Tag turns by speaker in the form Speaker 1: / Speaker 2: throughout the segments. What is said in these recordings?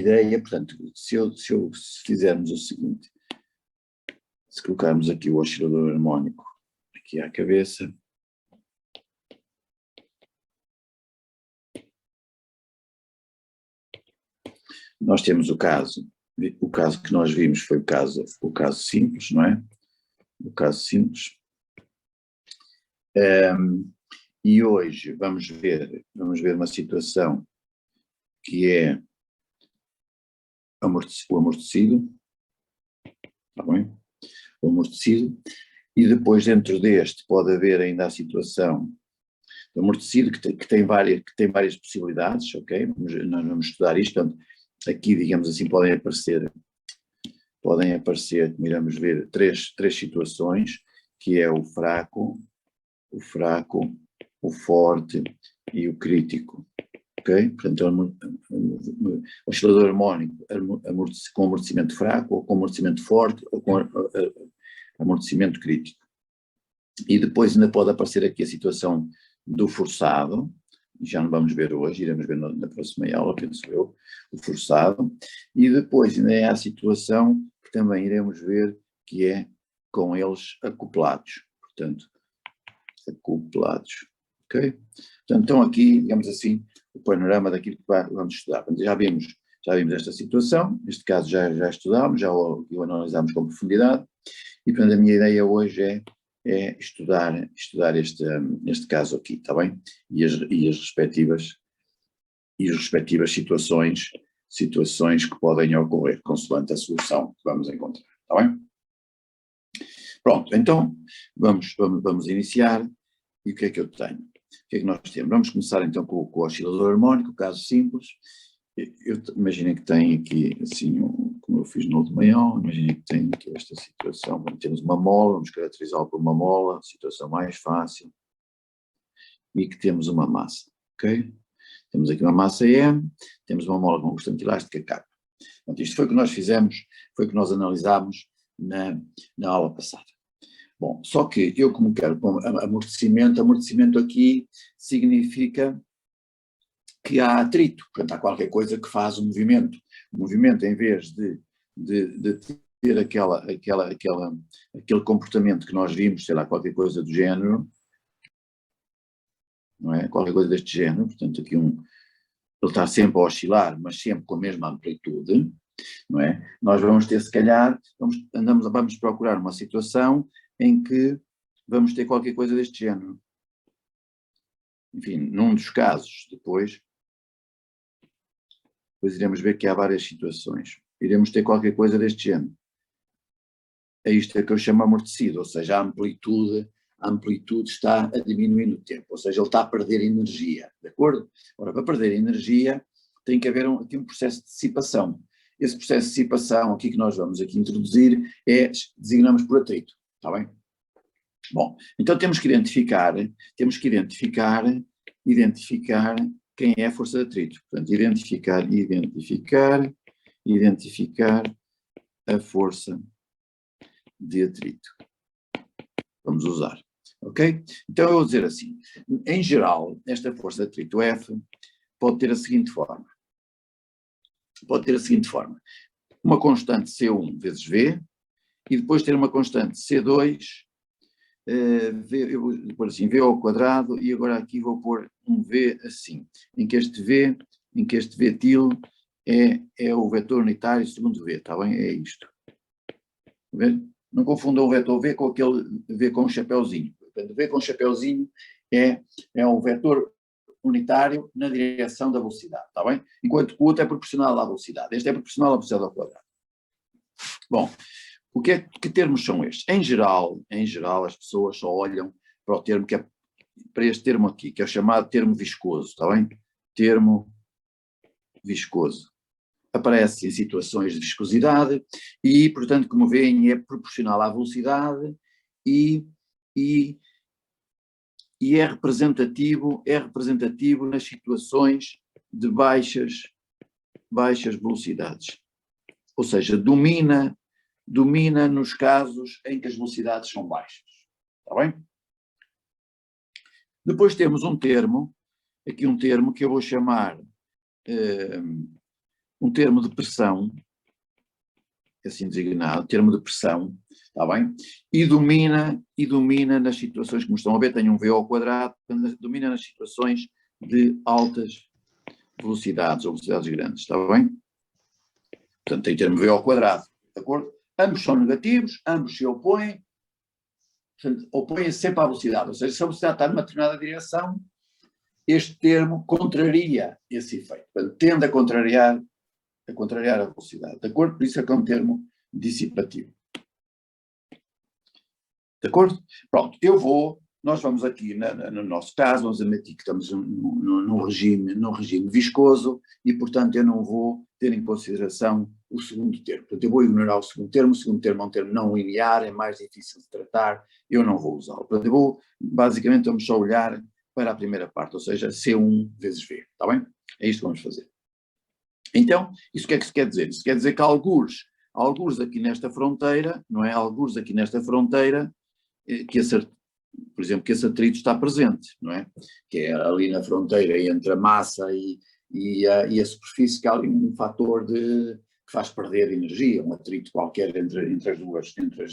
Speaker 1: ideia, portanto, se fizermos o seguinte, se colocarmos aqui o oscilador harmónico aqui à cabeça, nós temos o caso que nós vimos foi o caso simples, não é? O caso simples. E hoje vamos ver uma situação que é o amortecido, está bem? O amortecido, e depois dentro deste pode haver ainda a situação do amortecido que tem várias possibilidades, ok? Nós vamos estudar isto, portanto, aqui, digamos assim, podem aparecer, como iremos ver, três situações, que é o fraco, o forte e o crítico, ok? Portanto, o oscilador harmónico com amortecimento fraco, ou com amortecimento forte, ou com amortecimento crítico. E depois ainda pode aparecer aqui a situação do forçado, já não vamos ver hoje, iremos ver na próxima aula, penso eu, o forçado, e depois ainda é a situação que também iremos ver, que é com eles acoplados, portanto, acoplados, ok? Portanto, então aqui, digamos assim, o panorama daquilo que vamos estudar. Portanto, já vimos esta situação, neste caso já estudámos, já o analisámos com profundidade, e portanto a minha ideia hoje é estudar este caso aqui, está bem? E as respectivas situações que podem ocorrer, consoante a solução que vamos encontrar, está bem? Pronto, então vamos iniciar, e o que é que eu tenho? O que é que nós temos? Vamos começar então com o oscilador harmónico, caso simples. Imaginem que tem aqui, assim, como eu fiz no último aula, imaginem que tem aqui esta situação, temos uma mola, vamos caracterizá-la por uma mola, situação mais fácil, e que temos uma massa, ok? Temos aqui uma massa M, temos uma mola com constante elástica K. Portanto, isto foi o que nós fizemos, foi o que nós analisámos na aula passada. Bom, só que eu como quero amortecimento aqui significa que há atrito, portanto há qualquer coisa que faz o movimento. O movimento, em vez de ter aquele comportamento que nós vimos, sei lá, qualquer coisa do género, não é? Qualquer coisa deste género, portanto aqui ele está sempre a oscilar, mas sempre com a mesma amplitude, não é? Nós vamos ter, se calhar, vamos procurar uma situação em que vamos ter qualquer coisa deste género. Enfim, num dos casos, depois iremos ver que há várias situações. Iremos ter qualquer coisa deste género. É isto que eu chamo amortecido, ou seja, a amplitude está a diminuir no tempo, ou seja, ele está a perder energia, de acordo? Ora, para perder energia tem que haver aqui um processo de dissipação. Esse processo de dissipação aqui que nós vamos aqui introduzir designamos por atrito, está bem? Bom, então temos que identificar quem é a força de atrito. Portanto, identificar a força de atrito. Vamos usar, ok? Então eu vou dizer assim, em geral, esta força de atrito F pode ter a seguinte forma. Uma constante C1 vezes V, e depois ter uma constante C2, eu vou pôr assim, V ao quadrado, e agora aqui vou pôr um V assim, em que este V til é o vetor unitário segundo V, está bem? É isto. Não confundam o vetor V com aquele V com um chapeuzinho. Portanto, V com um chapeuzinho é um vetor unitário na direção da velocidade, está bem? Enquanto o outro é proporcional à velocidade. Este é proporcional à velocidade ao quadrado. Bom, que termos são estes? Em geral, as pessoas só olham para o termo para este termo aqui, que é o chamado termo viscoso, está bem? Termo viscoso. Aparece em situações de viscosidade e, portanto, como veem, é proporcional à velocidade e é representativo nas situações de baixas velocidades. Ou seja, domina nos casos em que as velocidades são baixas. Está bem? Depois temos um termo que eu vou chamar um termo de pressão, assim designado, termo de pressão, está bem? E domina nas situações, como estão a ver, tenho um V ao quadrado, domina nas situações de altas velocidades ou velocidades grandes, está bem? Portanto, tem termo V ao quadrado, de acordo? Ambos são negativos, ambos se opõem, portanto, opõem-se sempre à velocidade, ou seja, se a velocidade está numa determinada direção, este termo contraria esse efeito, portanto, tende a contrariar a velocidade, de acordo? Por isso é que é um termo dissipativo. De acordo? Pronto, nós vamos aqui, no nosso caso, vamos admitir que estamos num regime viscoso e, portanto, eu não vou ter em consideração o segundo termo. Portanto, eu vou ignorar o segundo termo é um termo não linear, é mais difícil de tratar, eu não vou usá-lo. Portanto, basicamente, vamos só olhar para a primeira parte, ou seja, C1 vezes V, está bem? É isto que vamos fazer. Então, isso o que é que isso quer dizer? Isso quer dizer que algures aqui nesta fronteira, não é? Algures aqui nesta fronteira, por exemplo, que esse atrito está presente, não é? Que é ali na fronteira entre a massa e a superfície, que há ali um fator que faz perder energia, um atrito qualquer entre as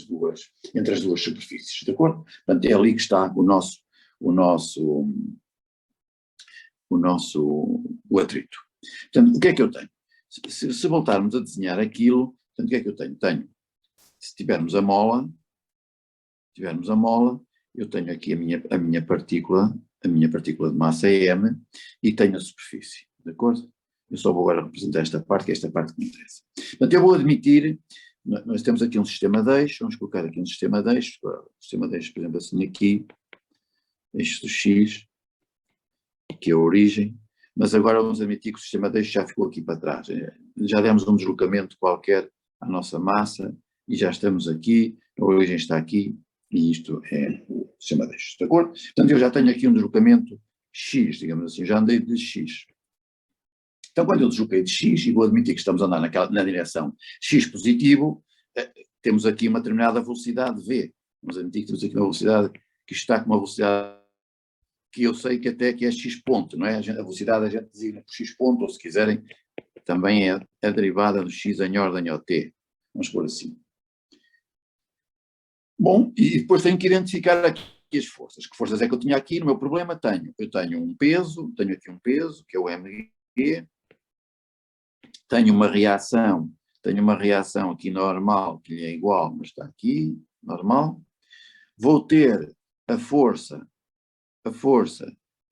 Speaker 1: duas superfícies, de acordo? Portanto, é ali que está o atrito. Portanto, o que é que eu tenho? Se voltarmos a desenhar aquilo, portanto, o que é que eu tenho? Se tivermos a mola, eu tenho aqui a minha partícula de massa é M e tenho a superfície, de acordo? Eu só vou agora representar esta parte, que é esta parte que me interessa. Portanto, eu vou admitir, nós temos aqui um sistema de eixos, vamos colocar aqui um sistema de eixos, o sistema de eixos, por exemplo, assim aqui, eixo do X, que é a origem, mas agora vamos admitir que o sistema de eixos já ficou aqui para trás, já demos um deslocamento qualquer à nossa massa e já estamos aqui, a origem está aqui, e isto é o sistema de eixos, de acordo? Portanto, eu já tenho aqui um deslocamento X, digamos assim, já andei de X. Então, quando eu desloquei de X, e vou admitir que estamos a andar na direção X positivo, temos aqui uma determinada velocidade V. Vamos admitir que temos aqui uma velocidade, que está com uma velocidade que eu sei que até que é X ponto, não é? A velocidade a gente designa por X ponto, ou se quiserem, também é a derivada do X em ordem ao T. Vamos pôr assim. Bom, e depois tenho que identificar aqui as forças. Que forças é que eu tinha aqui? No meu problema eu tenho um peso, tenho aqui um peso, que é o mg, tenho uma reação aqui normal, que lhe é igual, mas está aqui, normal. Vou ter a força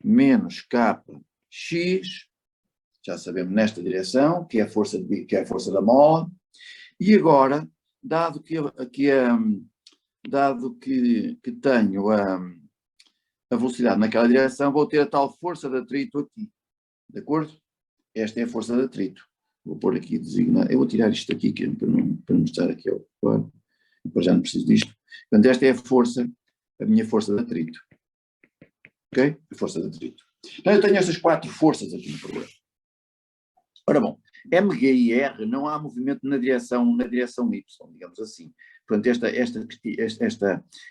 Speaker 1: menos kx, já sabemos nesta direção, que é a força da mola, e agora, dado que tenho a velocidade naquela direção, vou ter a tal força de atrito aqui, de acordo? Esta é a força de atrito. Vou pôr aqui designado, eu vou tirar isto aqui para mostrar aqui ao quadro, depois já não preciso disto. Portanto, esta é a minha força de atrito. Ok? A força de atrito. Então eu tenho estas 4 forças aqui no problema. Ora bom, MG e R não há movimento na direção Y, digamos assim. Portanto,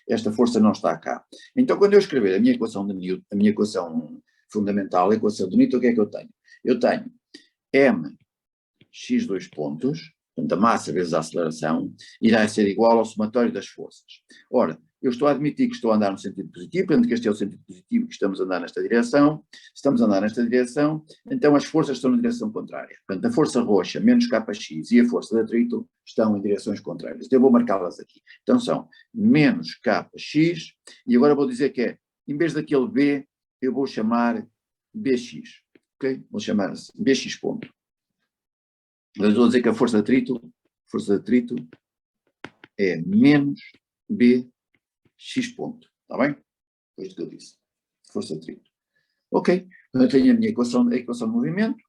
Speaker 1: esta força não está cá. Então, quando eu escrever a minha equação de Newton, a minha equação fundamental, a equação de Newton, o que é que eu tenho? Eu tenho M x 2 pontos, portanto, a massa vezes a aceleração, irá ser igual ao somatório das forças. Ora, eu estou a admitir que estou a andar no sentido positivo, portanto que este é o sentido positivo, que estamos a andar nesta direção. Se estamos a andar nesta direção, então as forças estão na direção contrária. Portanto, a força roxa menos kx e a força de atrito estão em direções contrárias. Então eu vou marcá-las aqui. Então são menos kx, e agora vou dizer que é, em vez daquele B, eu vou chamar bx. Ok? Vou chamar assim, bx ponto. Mas eu vou dizer que a força de atrito é menos bx ponto, está bem? Foi isto que eu disse, força de atrito. Ok, eu tenho a minha equação de movimento.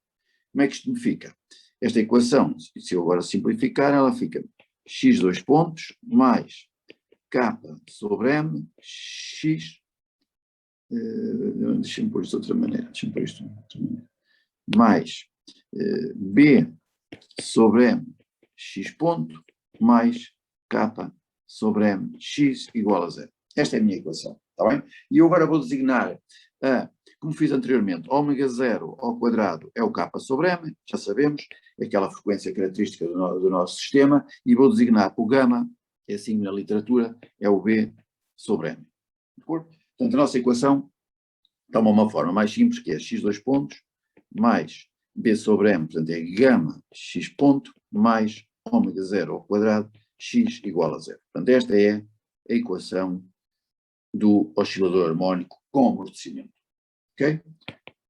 Speaker 1: Como é que isto me fica? Esta equação, se eu agora simplificar, ela fica x 2 pontos mais k sobre m x, deixa-me pôr isto de outra maneira, mais b sobre m x ponto mais k sobre m x igual a 0. Esta é a minha equação, está bem? E eu agora vou designar como fiz anteriormente, ômega 0 ao quadrado é o K sobre M, já sabemos, é aquela frequência característica do nosso sistema, e vou designar o gama, que é assim na literatura, é o B sobre M. De acordo? Portanto, a nossa equação toma uma forma mais simples, que é x dois pontos, mais B sobre M, portanto é gama x ponto, mais ômega 0 ao quadrado, x igual a 0. Portanto, esta é a equação do oscilador harmónico com amortecimento. Ok?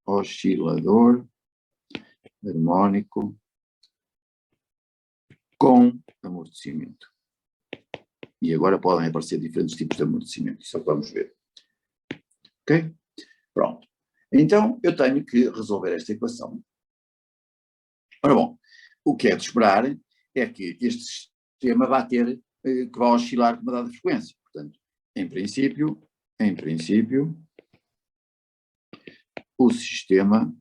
Speaker 1: Oscilador harmónico com amortecimento. E agora podem aparecer diferentes tipos de amortecimento, isso é o que vamos ver. Ok? Pronto. Então, eu tenho que resolver esta equação. Ora bom, o que é de esperar é que este sistema vai ter, que vai oscilar com uma dada frequência. Portanto, em princípio, o sistema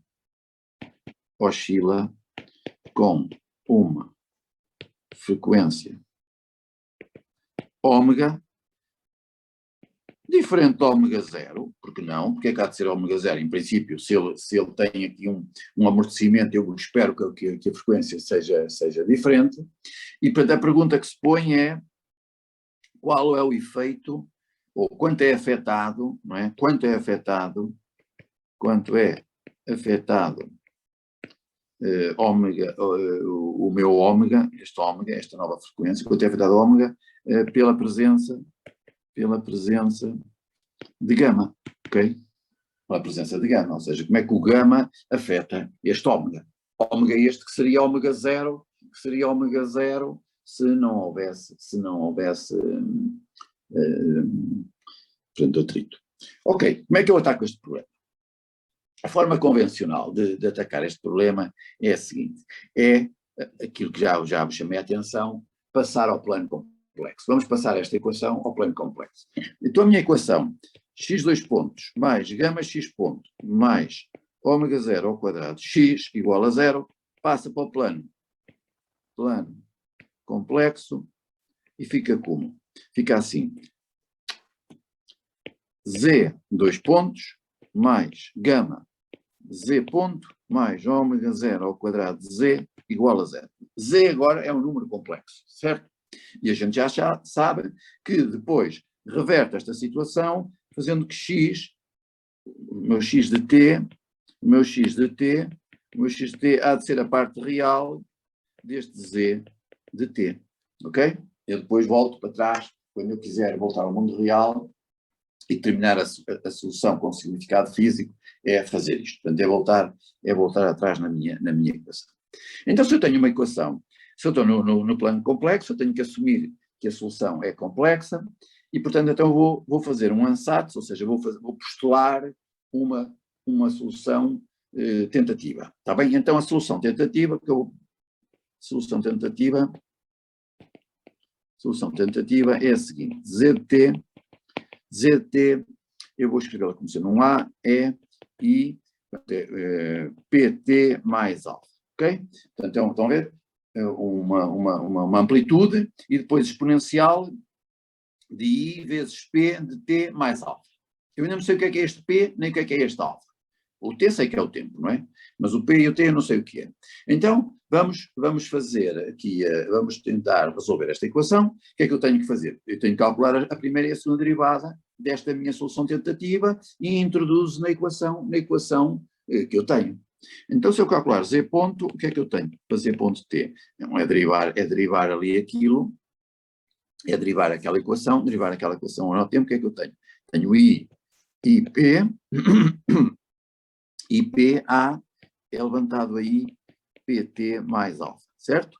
Speaker 1: oscila com uma frequência ômega diferente de ômega 0, porque não? Porque é que há de ser ômega 0? Em princípio, se ele tem aqui um amortecimento, eu espero que a frequência seja diferente. E, portanto, a pergunta que se põe é qual é o efeito, ou quanto é afetado, não é? Quanto é afetado ômega, o meu ômega, esta nova frequência, quanto é afetado ômega pela presença de gama, ok? Pela presença de gama, ou seja, como é que o gama afeta este ômega. Ômega este que seria ômega 0, se não houvesse portanto, atrito. Ok, como é que eu ataco este problema? A forma convencional de atacar este problema é a seguinte, é aquilo que já vos chamei a atenção, passar ao plano complexo. Vamos passar esta equação ao plano complexo. Então a minha equação, x dois pontos mais gama x ponto mais ômega 0 ao quadrado x igual a 0, passa para o plano complexo e fica como? Fica assim, z dois pontos mais gama z ponto mais ômega 0 ao quadrado de z igual a 0. Z agora é um número complexo, certo? E a gente já sabe que depois reverte esta situação fazendo que x, o meu x de t há de ser a parte real deste z de t, ok? Eu depois volto para trás, quando eu quiser voltar ao mundo real e terminar a solução com significado físico, é fazer isto. Portanto, é voltar atrás na minha equação. Então, se eu tenho uma equação, se eu estou no plano complexo, eu tenho que assumir que a solução é complexa e, portanto, então vou fazer um ansatz, ou seja, vou postular uma solução tentativa. Está bem? Então, a solução tentativa é a seguinte, ZT, eu vou escrevê-la como sendo um A, E, I, PT mais alfa, ok? Portanto, estão a ver? Uma amplitude e depois exponencial de I vezes P de T mais alfa. Eu ainda não sei o que é este P, nem o que é este alfa. O T sei que é o tempo, não é? Mas o P e o T eu não sei o que é. Então, vamos fazer aqui, vamos tentar resolver esta equação. O que é que eu tenho que fazer? Eu tenho que calcular a primeira e a segunda derivada desta minha solução tentativa e introduzo na equação que eu tenho. Então, se eu calcular z ponto, o que é que eu tenho para z ponto t? Não é derivar ali aquilo, é derivar aquela equação ao tempo, o que é que eu tenho? Tenho I e P, e PA é levantado aí PT mais alfa, certo?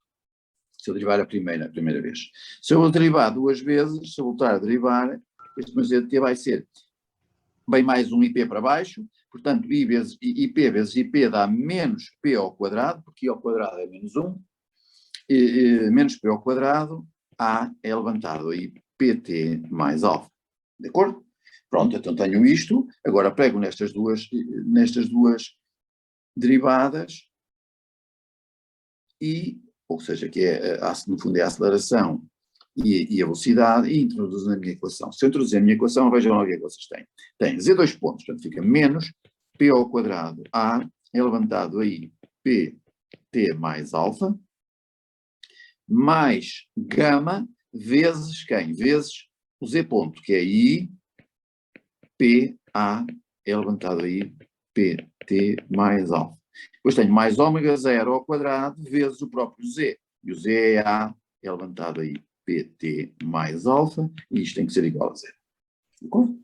Speaker 1: Se eu derivar a primeira vez. Se eu derivar duas vezes, se eu voltar a derivar, este meu ZT vai ser bem mais um IP para baixo, portanto I vezes IP vezes IP dá menos P ao quadrado, porque I ao quadrado é menos 1, menos P ao quadrado, A é levantado aí PT mais alfa. De acordo? Pronto, então tenho isto, agora pego nestas duas derivadas ou seja, que no fundo é a aceleração e a velocidade, e introduzo na minha equação. Se eu introduzir a minha equação, vejam lá o que é que vocês têm. Tem Z2 pontos, portanto fica menos P ao quadrado A é levantado aí PT mais alfa, mais gama vezes quem? Vezes o Z ponto, que é I, P, A, é levantado aí PT mais alfa. Depois tenho mais ômega 0 ao quadrado vezes o próprio Z. E o Z é A, é levantado aí PT mais alfa, e isto tem que ser igual a 0. De acordo?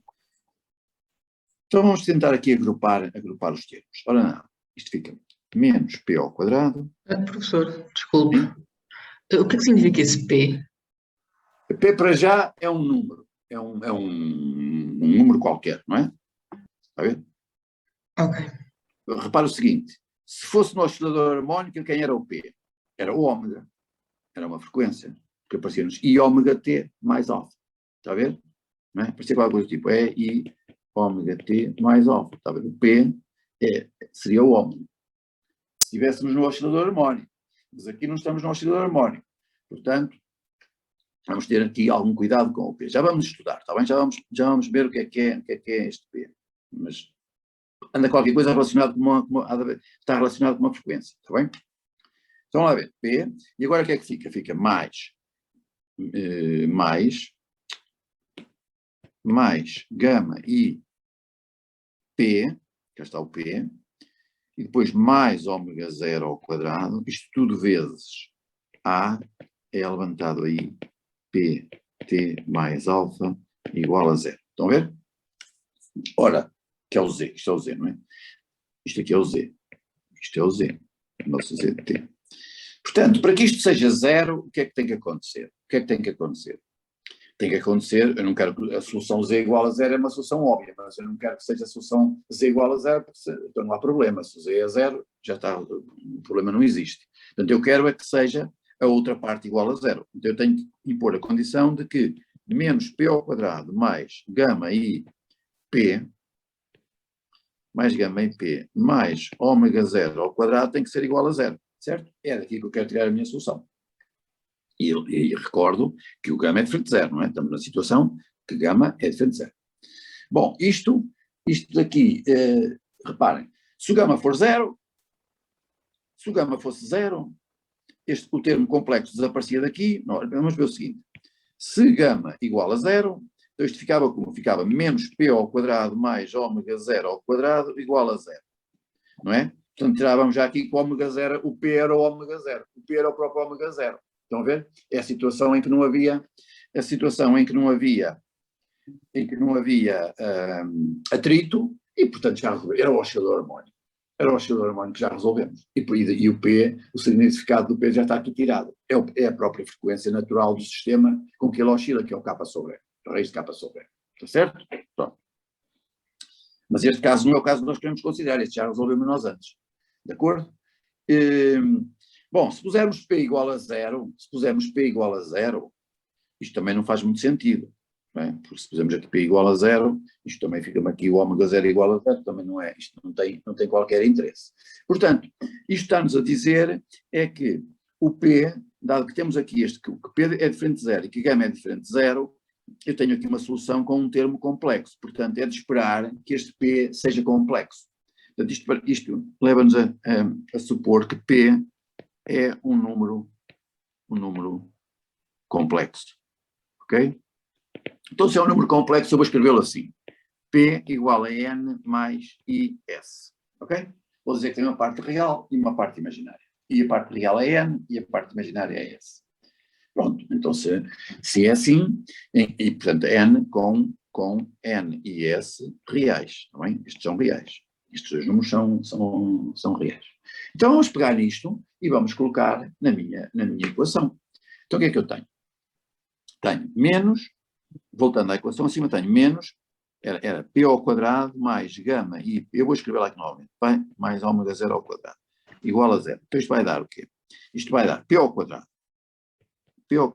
Speaker 1: Então vamos tentar aqui agrupar os termos. Ora não, isto fica menos P ao quadrado.
Speaker 2: Professor, desculpe. O que é que significa esse P?
Speaker 1: P para já é um número. É um número qualquer, não é? Está a ver?
Speaker 2: Ok.
Speaker 1: Repara o seguinte, se fosse no oscilador harmónico, quem era o P? Era o ômega. Era uma frequência que aparecia-nos I ômega T mais alfa. Está a ver? Não é? Parecia qualquer coisa tipo I ômega T mais alfa. Está a ver? O P seria o ômega. Se estivéssemos no oscilador harmónico. Mas aqui não estamos no oscilador harmónico. Portanto, vamos ter aqui algum cuidado com o P. Já vamos estudar, está bem? Já vamos ver o que é este P. Mas anda qualquer coisa relacionada está relacionado com uma frequência, está bem? Então, lá ver, P, e agora o que é que fica? Fica mais gama I P, cá está o P, e depois mais ômega 0 ao quadrado, isto tudo vezes A, é levantado aí P, T mais alfa, igual a 0. Estão a ver? Ora, que é o Z, isto é o Z, não é? Isto aqui é o Z. Isto é o Z, o nosso Z de T. Portanto, para que isto seja 0, o que é que tem que acontecer? O que é que tem que acontecer? Tem que acontecer, eu não quero que a solução Z igual a 0 é uma solução óbvia, mas eu não quero que seja a solução Z igual a 0, porque então não há problema. Se o Z é 0, já está, o problema não existe. Portanto, eu quero é que seja a outra parte igual a 0. Então eu tenho que impor a condição de que menos P ao quadrado mais gama I P mais gama em P mais ômega 0 ao quadrado tem que ser igual a 0, certo? É daqui que eu quero tirar a minha solução. E recordo que o gama é diferente de 0, não é? Estamos na situação que gama é diferente de 0. Bom, isto daqui, reparem, se o gama for 0, se o gama fosse 0, o termo complexo desaparecia daqui. Vamos ver o seguinte, se gama igual a 0, então isto ficava como? Ficava menos P ao quadrado mais ômega 0 ao quadrado igual a 0, não é? Portanto, tirávamos já aqui que o ômega 0, o P era o ômega 0, o P era o próprio ômega 0. Estão a ver? É a situação em que não havia, atrito e, portanto, já era o oscilador harmónico. Era o oscilador harmónico que já resolvemos. E o P, o significado do P já está aqui tirado. É a própria frequência natural do sistema com que ele oscila, que é o K sobre E, a raiz de K sobre E. Está certo? Pronto. Mas este caso não é o caso que nós queremos considerar, este já resolvemos nós antes. De acordo? Bom, se pusermos P igual a 0, isto também não faz muito sentido. Não é? Porque se pusermos aqui P igual a 0, isto também fica aqui o ômega 0 igual a 0, também não é, isto não tem qualquer interesse. Portanto, isto está-nos a dizer é que o P, dado que temos aqui que P é diferente de 0 e que gama é diferente de 0, eu tenho aqui uma solução com um termo complexo. Portanto, é de esperar que este P seja complexo. Portanto, isto leva-nos a supor que P é um número complexo. Ok? Então, se é um número complexo, eu vou escrevê-lo assim. P igual a N mais IS. Ok? Vou dizer que tem uma parte real e uma parte imaginária. E a parte real é N e a parte imaginária é S. Pronto, então se é assim, e portanto N com N e S reais, não é? Estes são reais. Estes dois números são reais. Então vamos pegar nisto e vamos colocar na minha equação. Então o que é que eu tenho? Tenho menos, voltando à equação acima, tenho menos, era P ao quadrado mais gama I, eu vou escrever lá aqui novamente, bem, mais ômega 0 ao quadrado, igual a 0. Então isto vai dar o quê? Isto vai dar P ao quadrado,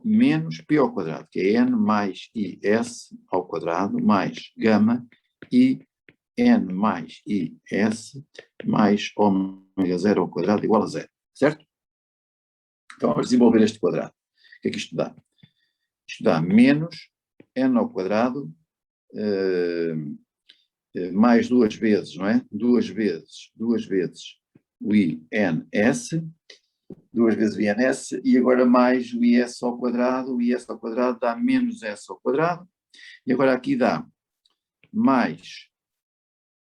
Speaker 1: menos P ao quadrado, que é N mais IS ao quadrado, mais gama I N mais IS mais ômega 0 ao quadrado igual a 0, certo? Então vamos desenvolver este quadrado. O que é que isto dá? Isto dá menos N ao quadrado mais duas vezes, não é? Duas vezes o INS, duas vezes o INS, e agora mais o IS ao quadrado dá menos S ao quadrado, e agora aqui dá mais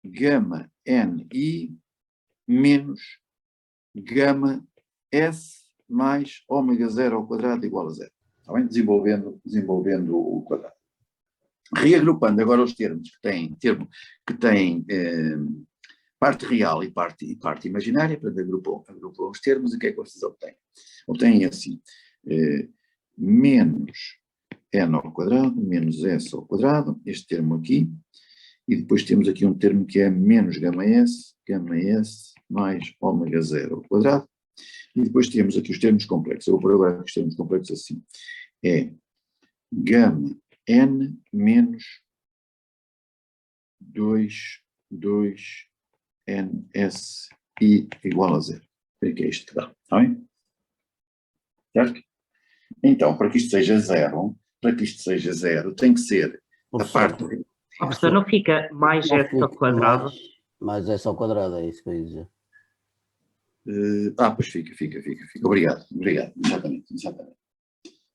Speaker 1: gama NI menos gama S mais ômega 0 ao quadrado igual a 0. Está bem? Desenvolvendo o quadrado. Reagrupando agora os termos que têm parte real e parte imaginária, portanto agrupam os termos, e o que é que vocês obtêm? Obtêm assim, menos n ao quadrado, menos s ao quadrado, este termo aqui, e depois temos aqui um termo que é menos gama s mais ômega 0 ao quadrado, e depois temos aqui os termos complexos. Eu vou pôr agora os termos complexos assim, é gama n menos 2 ns i igual a 0. O que é isto que dá? Está bem? Certo? Então, para que isto seja zero, tem que ser a parte...
Speaker 2: Professor, não fica mais s ao quadrado?
Speaker 3: Mais s ao quadrado, é isso que eu ia dizer.
Speaker 1: Pois fica. Obrigado.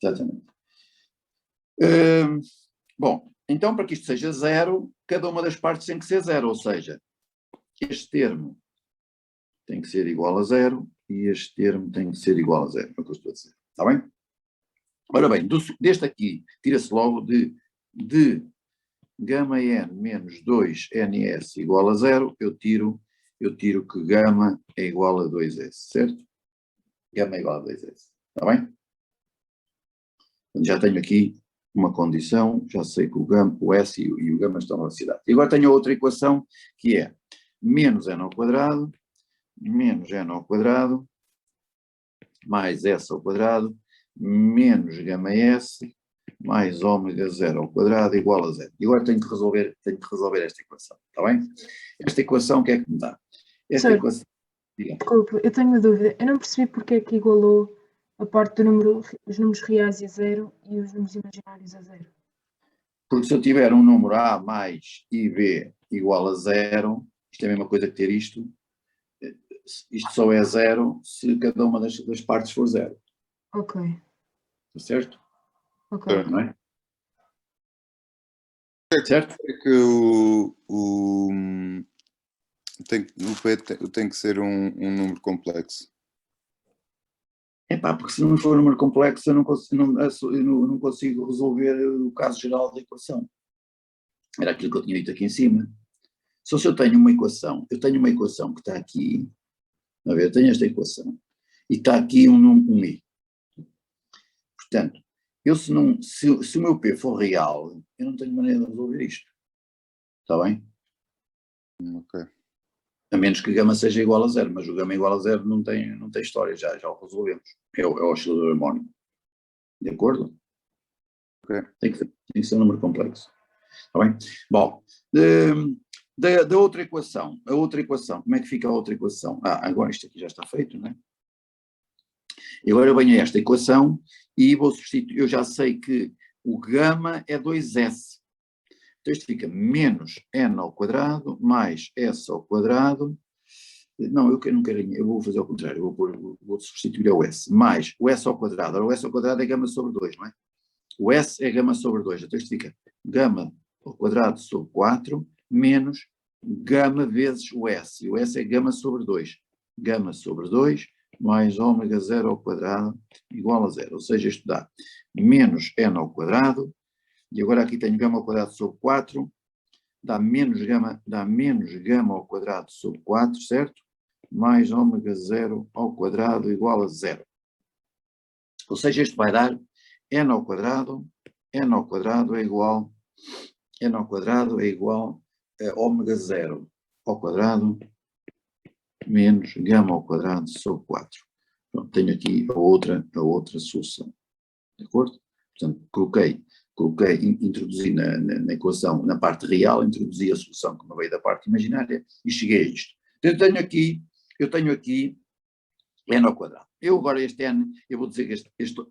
Speaker 1: Exatamente. Bom, então para que isto seja zero, cada uma das partes tem que ser zero, ou seja, este termo tem que ser igual a zero e este termo tem que ser igual a zero, é o que eu estou a dizer, está bem? Ora bem, deste aqui, tira-se logo de gama n menos 2ns igual a zero, eu tiro que gama é igual a 2s, certo? Gama é igual a 2s, está bem? Já tenho aqui uma condição, já sei que o S e o gama estão na velocidade. E agora tenho outra equação que é menos n ao quadrado mais s ao quadrado menos gama s mais ômega 0 ao quadrado igual a 0. E agora tenho que resolver esta equação, está bem? Esta equação o que é que me dá? Esta equação...
Speaker 4: Desculpe, eu tenho uma dúvida. Eu não percebi porque é que igualou a parte os números reais a 0 e os números imaginários a 0.
Speaker 1: Porque se eu tiver um número A mais IB igual a 0, isto é a mesma coisa que ter isto só é 0 se cada uma das partes for 0.
Speaker 4: Ok.
Speaker 1: Está certo?
Speaker 4: Ok.
Speaker 1: Não é? Certo?
Speaker 5: É que o P tem que ser um número complexo.
Speaker 1: Porque se não for um número complexo eu não consigo resolver o caso geral da equação. Era aquilo que eu tinha dito aqui em cima. Só se eu tenho uma equação, que está aqui, a ver, eu tenho esta equação, e está aqui um I. Portanto, se o meu P for real, eu não tenho maneira de resolver isto. Está bem?
Speaker 5: Ok.
Speaker 1: A menos que gama seja igual a 0, mas o gama igual a 0 não tem história, já o resolvemos. É o oscilador harmónico. De acordo?
Speaker 5: Ok.
Speaker 1: Tem que ser um número complexo. Está bem? Bom, da outra equação, como é que fica a outra equação? Agora isto aqui já está feito, não é? E agora eu venho a esta equação e vou substituir, eu já sei que o gama é 2s. Então isto fica menos n ao quadrado mais s ao quadrado, não, eu não quero, eu vou fazer ao contrário, vou substituir ao s, mais o s ao quadrado. Ora, o s ao quadrado é gama sobre 2, não é? O s é gama sobre 2, então isto fica gama ao quadrado sobre 4 menos gama vezes o s, e o s é gama sobre 2. Gama sobre 2 mais ômega 0 ao quadrado igual a 0, ou seja, isto dá menos n ao quadrado, e agora aqui tenho gama ao quadrado sobre 4, dá menos gama ao quadrado sobre 4, certo? Mais ômega 0 ao quadrado igual a 0. Ou seja, isto vai dar n ao quadrado é igual a ômega 0 ao quadrado menos gama ao quadrado sobre 4. Pronto, tenho aqui a outra solução. De acordo? Portanto, introduzi na equação, na parte real, introduzi a solução que me veio da parte imaginária e cheguei a isto. Então, eu tenho aqui n ao quadrado. Eu agora este n, eu vou dizer que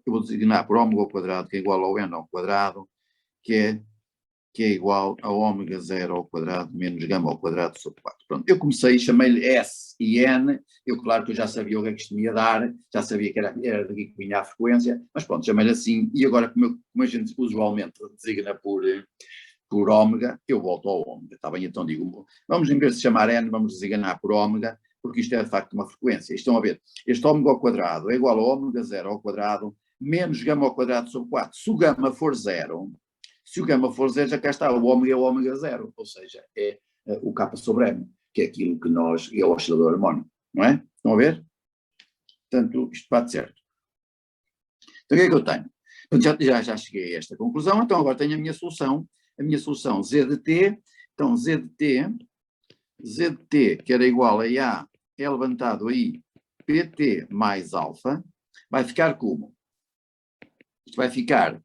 Speaker 1: eu vou designar por ômega ao quadrado, que é igual ao n ao quadrado, que é que é igual a ômega 0 ao quadrado menos gama ao quadrado sobre 4. Pronto, eu comecei, chamei-lhe S e N, claro que eu já sabia o que é que isto me ia dar, já sabia que era daqui que vinha a frequência, mas pronto, chamei-lhe assim, e agora como a gente usualmente designa por ômega, eu volto ao ômega, está bem? Então digo, vamos em vez de chamar N, vamos designar por ômega, porque isto é de facto uma frequência. Estão a ver, este ômega ao quadrado é igual a ômega 0 ao quadrado menos gama ao quadrado sobre 4. Se o gama for 0, já cá está, o ômega é o ômega 0, ou seja, é o K sobre M, que é aquilo que é o oscilador harmónico, não é? Estão a ver? Portanto, isto bate certo. Então, o que é que eu tenho? Já cheguei a esta conclusão, então agora tenho a minha solução Z de T, então Z de T, que era igual a A é levantado a I, PT mais alfa, vai ficar como? Isto vai ficar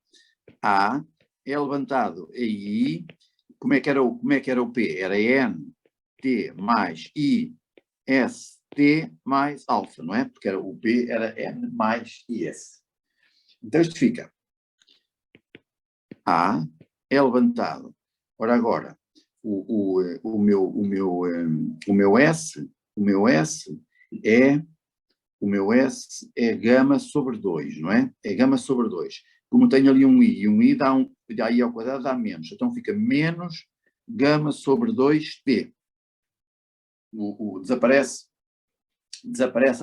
Speaker 1: A é levantado a I, como é que era o P? Era N, T mais I, S, T mais alfa, não é? Porque o P era N mais IS. Então isto fica A é levantado. Ora agora, o meu S é gama sobre 2, não é? É gama sobre 2. Como tenho ali um I, e um I dá I ao quadrado dá menos, então fica menos gama sobre 2T. Desaparece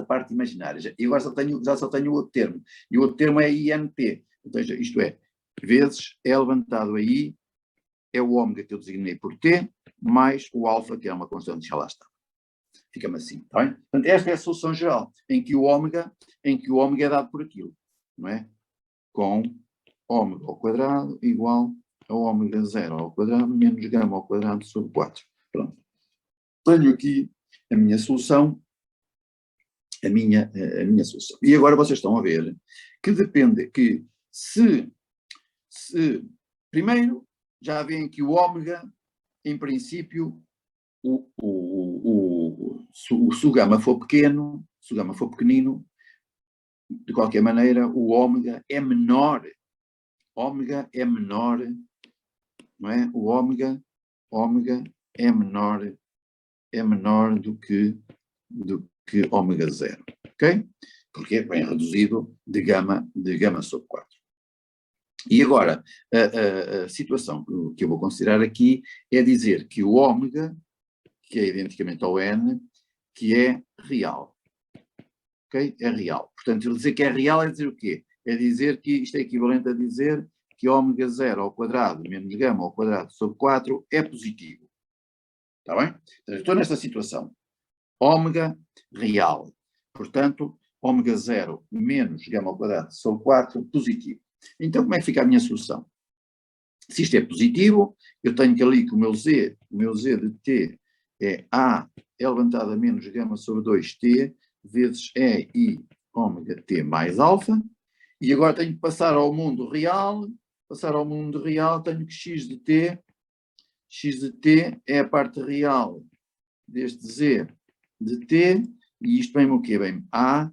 Speaker 1: a parte imaginária. E agora já só tenho o outro termo. E o outro termo é INT. Então, isto é, vezes é levantado a I, é o ômega que eu designei por T, mais o alfa, que é uma constante, já lá está. Fica-me assim, está bem? Portanto, esta é a solução geral, em que o ômega é dado por aquilo, não é? Com ômega ao quadrado igual a ômega 0 ao quadrado menos gama ao quadrado sobre 4. Pronto. Tenho aqui a minha solução, a minha solução. E agora vocês estão a ver que depende, que se primeiro, já veem que o ômega, em princípio, se o gama for pequeno, se o gama for pequenino, de qualquer maneira, o ômega é menor. Ômega é menor, não é? O ômega é menor do que ômega 0, ok? Porque é bem reduzido de gama sobre 4. E agora, a situação que eu vou considerar aqui é dizer que o ômega, que é identicamente ao N, que é real. Ok? É real. Portanto, dizer que é real é dizer o quê? É dizer que isto é equivalente a dizer que ômega 0 ao quadrado menos gama ao quadrado sobre 4 é positivo. Está bem? Então, estou nesta situação. Ômega real. Portanto, ômega 0 menos gama ao quadrado sobre 4 positivo. Então, como é que fica a minha solução? Se isto é positivo, eu tenho que ali que o meu Z de T é A é levantado a menos gama sobre 2T vezes E ômega T mais alfa. E agora tenho que passar ao mundo real. Tenho que x de T é a parte real deste Z de T. E isto vem-me o quê? Vem-me A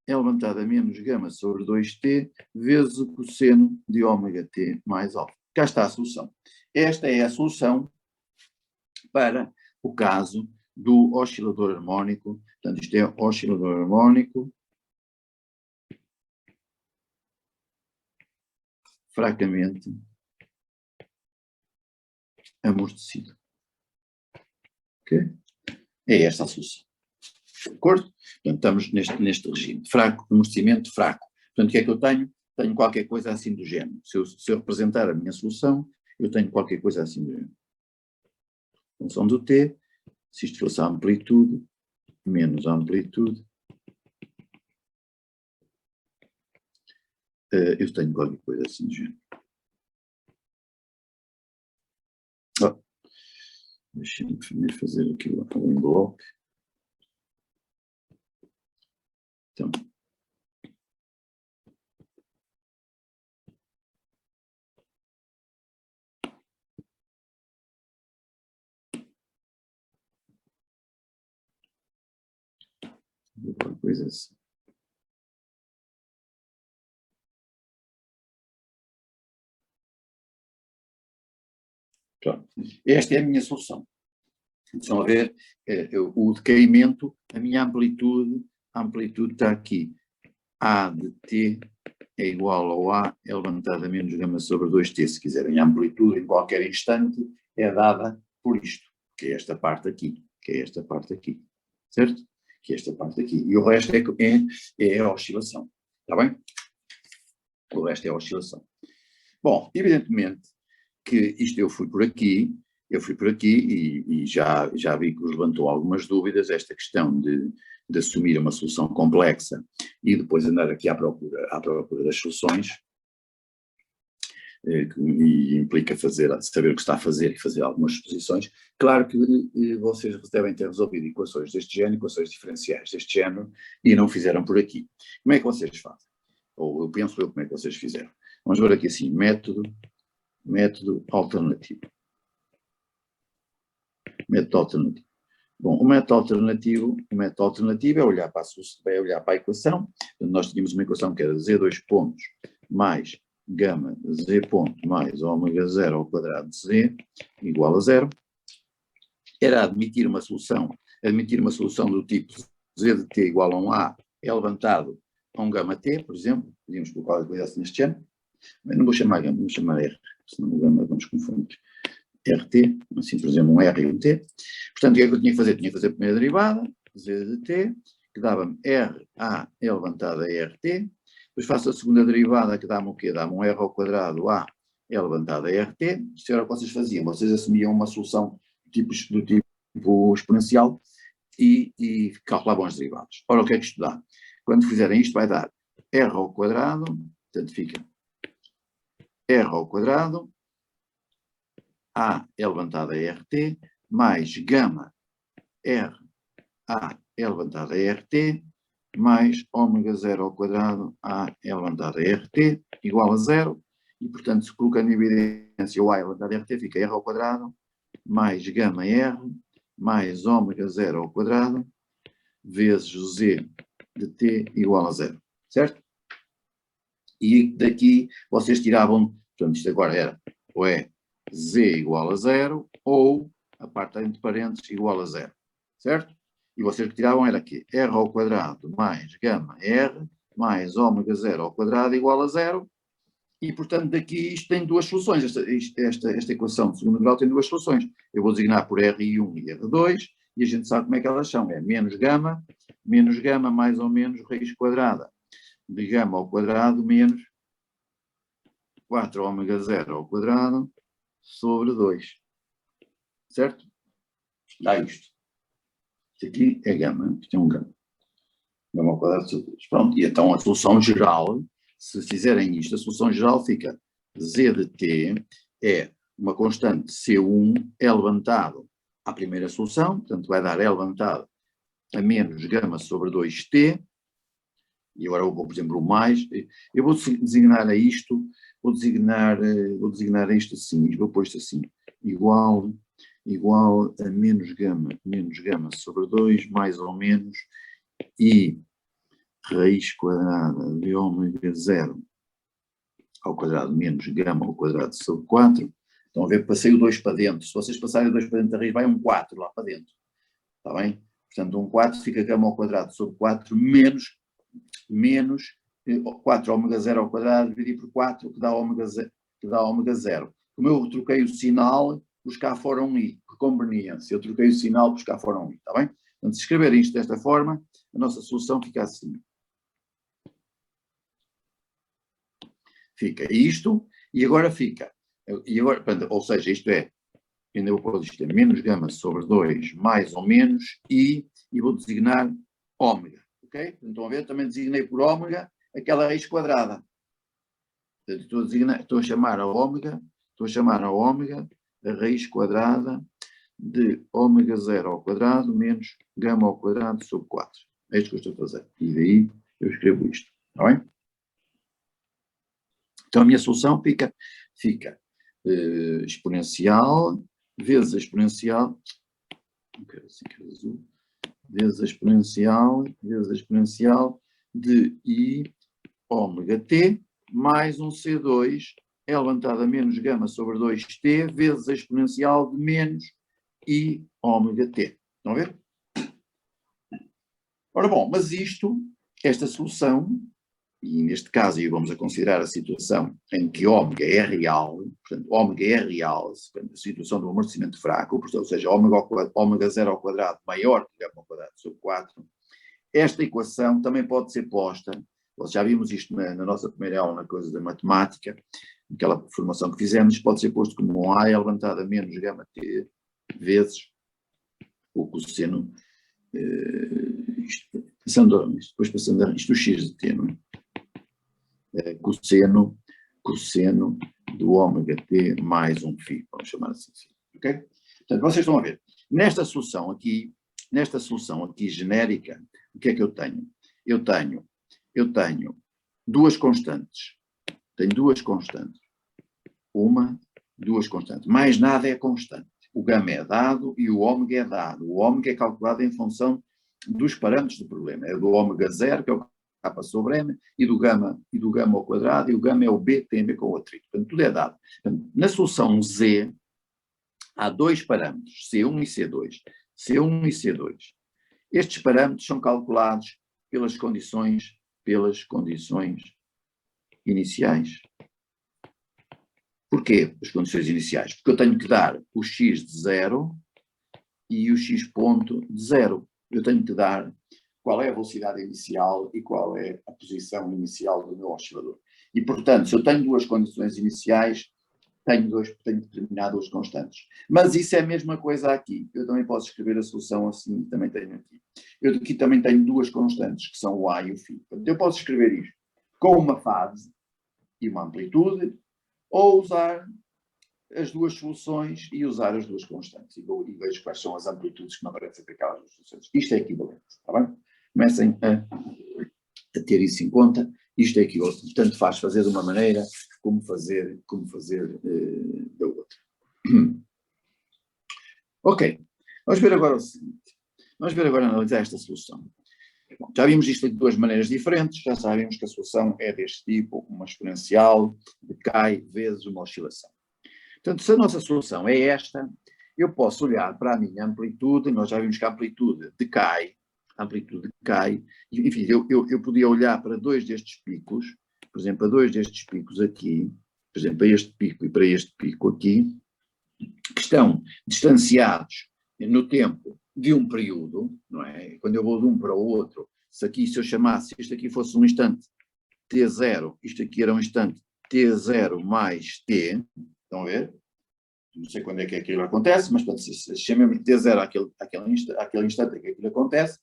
Speaker 1: é levantado a menos gama sobre 2T vezes o cosseno de ômega T mais alfa. Cá está a solução. Esta é a solução para o caso do oscilador harmónico. Portanto, isto é oscilador harmónico fracamente amortecido. Ok? É esta a solução. De acordo? Portanto, estamos neste regime. Fraco, amortecimento fraco. Portanto, o que é que eu tenho? Tenho qualquer coisa assim do género. Se eu representar a minha solução, eu tenho qualquer coisa assim do género. Função do T, se isto fosse a amplitude, menos a amplitude, eu tenho qualquer coisa assim do género. Deixa-me primeiro fazer aqui um envelope. Então, qualquer coisa assim. Pronto. Esta é a minha solução. Estão a ver o decaimento, a minha amplitude, a amplitude está aqui. A de t é igual ao A elevado a menos gama sobre 2t, se quiserem. A amplitude em qualquer instante é dada por isto, que é esta parte aqui, certo? Que é esta parte aqui. E o resto é a oscilação, está bem? O resto é a oscilação. Bom, evidentemente que isto eu fui por aqui e já vi que vos levantou algumas dúvidas, esta questão de assumir uma solução complexa e depois andar aqui à procura das soluções, e implica saber o que está a fazer e fazer algumas suposições. Claro que vocês devem ter resolvido equações deste género, equações diferenciais deste género, e não fizeram por aqui. Como é que vocês fazem? Ou eu penso como é que vocês fizeram. Vamos ver aqui assim, método alternativo. Método alternativo. Bom, o método alternativo é olhar para a equação. Nós tínhamos uma equação que era z2 pontos mais gama z ponto mais ômega 0 ao quadrado de z igual a 0. Era admitir uma solução do tipo z de t igual a 1a é levantado a um gama t, por exemplo. Podíamos colocar a coisa assim neste género. Mas não vou chamar gama, vamos chamar r, senão o gama vamos confundir. RT, assim por exemplo um R e um T. Portanto, o que é que eu tinha que fazer? Tinha que fazer a primeira derivada, Z de T, que dava-me RA elevado a RT, depois faço a segunda derivada que dá-me o quê? Dá-me um R ao quadrado A elevado a RT, isto era o que vocês faziam, vocês assumiam uma solução do tipo exponencial e calculavam as derivadas. Ora, o que é que isto dá? Quando fizerem isto vai dar R ao quadrado, portanto fica R ao quadrado, A elevado a RT, mais gama R A elevado a RT, mais ômega 0 ao quadrado A elevado a RT, igual a 0, e portanto se colocando em evidência o A elevado a RT, fica R ao quadrado, mais gama R, mais ômega 0 ao quadrado, vezes Z de T igual a 0, certo? E daqui vocês tiravam, portanto isto agora era, ou é z igual a 0, ou a parte entre parênteses igual a 0, certo? E vocês que tiravam era aqui, r ao quadrado mais gama r, mais ômega 0 ao quadrado igual a 0, e portanto daqui isto tem duas soluções, esta equação de segundo grau tem duas soluções. Eu vou designar por R1 e R2, e a gente sabe como é que elas são, é menos gama mais ou menos raiz quadrada de gama ao quadrado menos 4 ômega 0 ao quadrado sobre 2, certo? Dá isto. Isto aqui é gama, isto é um gama. Gama ao quadrado sobre 2. Pronto, e então a solução geral, se fizerem isto, a solução geral fica z de t é uma constante C1 é levantado à primeira solução, portanto vai dar é levantado a menos gama sobre 2t, e agora eu vou, por exemplo, o mais, eu vou designar a isto, vou designar a isto assim, vou pôr isto assim, igual a menos gama sobre 2, mais ou menos, e raiz quadrada de ômega 0 ao quadrado menos gama ao quadrado sobre 4, estão a ver, passei o 2 para dentro, se vocês passarem o 2 para dentro da raiz, vai um 4 lá para dentro, está bem? Portanto, um 4 fica gama ao quadrado sobre 4 menos 4 ômega 0 ao quadrado dividido por 4, que dá ômega 0. Como eu troquei o sinal, os cá foram um i, por conveniência. Eu troquei o sinal, os cá foram um i, está bem? Portanto, se escreverem isto desta forma, a nossa solução fica assim. Fica isto, e agora fica. Ou seja, isto é, ainda vou pôr isto é menos gama sobre 2, mais ou menos, e vou designar ômega. Ok? Estão a ver? Também designei por ômega aquela raiz quadrada. Portanto, estou a chamar a ômega a raiz quadrada de ômega 0 ao quadrado menos gama ao quadrado sobre 4. É isto que eu estou a fazer. E daí eu escrevo isto. Está bem? Então a minha solução fica exponencial vezes a exponencial, não quero assim que é azul, vezes a exponencial de I ômega t mais um C2 elevado a menos gama sobre 2t vezes a exponencial de menos I ômega t. Estão a ver? Ora bom, mas esta solução, e neste caso aí vamos a considerar a situação em que ômega é real, portanto, ômega é real, a situação do amortecimento fraco, portanto, ou seja, ômega 0 ao quadrado maior que gama ao quadrado sobre 4, esta equação também pode ser posta, nós já vimos isto na nossa primeira aula, na coisa da matemática, aquela formação que fizemos, pode ser posto como um A elevado a menos gama t vezes o cosseno, depois passando a isto, o x de t, não é? Cosseno do ômega t mais um φ, vamos chamar assim, ok? Portanto, vocês estão a ver, nesta solução aqui genérica, o que é que eu tenho? Eu tenho duas constantes, duas constantes, mais nada é constante. O gama é dado e o ômega é dado. O ômega é calculado em função dos parâmetros do problema. É do ômega 0, que é o K sobre M, e do gama ao quadrado, e o gama é o B, que tem a ver com o atrito. Portanto, tudo é dado. Portanto, na solução Z, há dois parâmetros, C1 e C2. C1 e C2. Estes parâmetros são calculados pelas condições iniciais. Porquê as condições iniciais? Porque eu tenho que dar o x de 0 e o x ponto de 0. Eu tenho que dar qual é a velocidade inicial e qual é a posição inicial do meu oscilador. E, portanto, se eu tenho duas condições iniciais, tenho que determinar duas constantes. Mas isso é a mesma coisa aqui. Eu também posso escrever a solução assim, também tenho aqui. Eu aqui também tenho duas constantes, que são o A e o φ. Portanto, eu posso escrever isto com uma fase e uma amplitude, ou usar as duas soluções e usar as duas constantes. E vejo quais são as amplitudes que me aparecem para aquelas duas soluções. Isto é equivalente, está bem? Comecem a ter isso em conta. Isto é equivalente. Tanto faz fazer de uma maneira como fazer da outra. Ok. Vamos ver agora o seguinte. Vamos ver agora analisar esta solução. Bom, já vimos isto de duas maneiras diferentes, já sabemos que a solução é deste tipo, uma exponencial, decai vezes uma oscilação. Portanto, se a nossa solução é esta, eu posso olhar para a minha amplitude, nós já vimos que a amplitude decai, enfim, eu podia olhar para dois destes picos, por exemplo, a dois destes picos aqui, por exemplo, para este pico e para este pico aqui, que estão distanciados no tempo de um período, não é? Quando eu vou de um para o outro, se eu chamasse, isto aqui fosse um instante t0, isto aqui era um instante t0 mais t, estão a ver? Não sei quando é que aquilo acontece, mas se chamamos de t0 aquele instante em que aquilo acontece,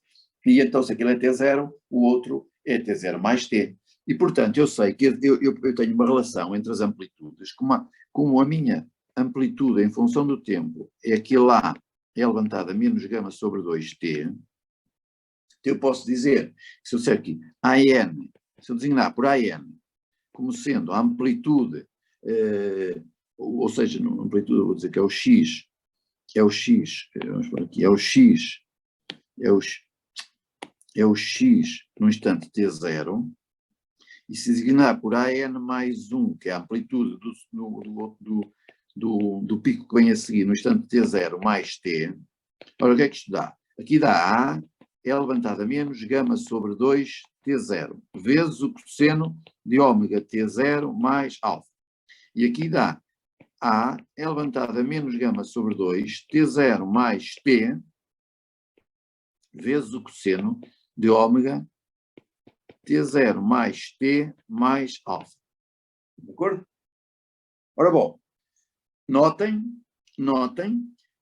Speaker 1: e então se aquilo é t0, o outro é t0 mais t. E portanto eu sei que eu tenho uma relação entre as amplitudes, como a minha amplitude em função do tempo é aquele A é levantado a menos gama sobre 2t, eu posso dizer que se eu disser aqui AN, se eu designar por AN como sendo a amplitude, ou seja, a amplitude eu vou dizer que é o x, vamos por aqui, é o x no instante t0, e se designar por AN mais 1, que é a amplitude do pico que vem a seguir no instante t0 mais t, ora o que é que isto dá? Aqui dá A é levantado a menos gama sobre 2 t0, vezes o cosseno de ômega t0 mais alfa. E aqui dá A é levantado a menos gama sobre 2 t0 mais t, vezes o cosseno de ômega t0 mais t mais alfa. De acordo? Ora bom, notem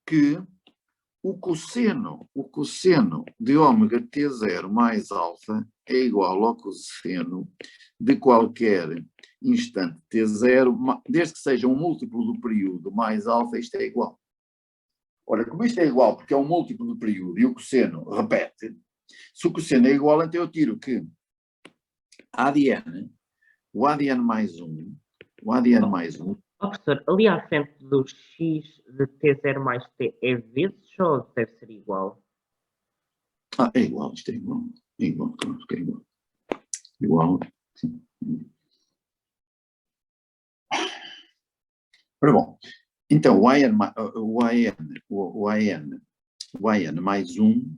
Speaker 1: que o cosseno de ômega t0 mais alfa é igual ao cosseno de qualquer instante t0, desde que seja um múltiplo do período mais alfa, isto é igual. Ora, como isto é igual porque é um múltiplo do período e o cosseno repete, se o cosseno é igual, então eu tiro que o ADN mais 1,
Speaker 2: Professor, ali à frente do x de t0 mais t é vezes ou deve ser igual?
Speaker 1: é igual, isto é igual, claro que é igual, sim. Ora bom, então o AN mais 1,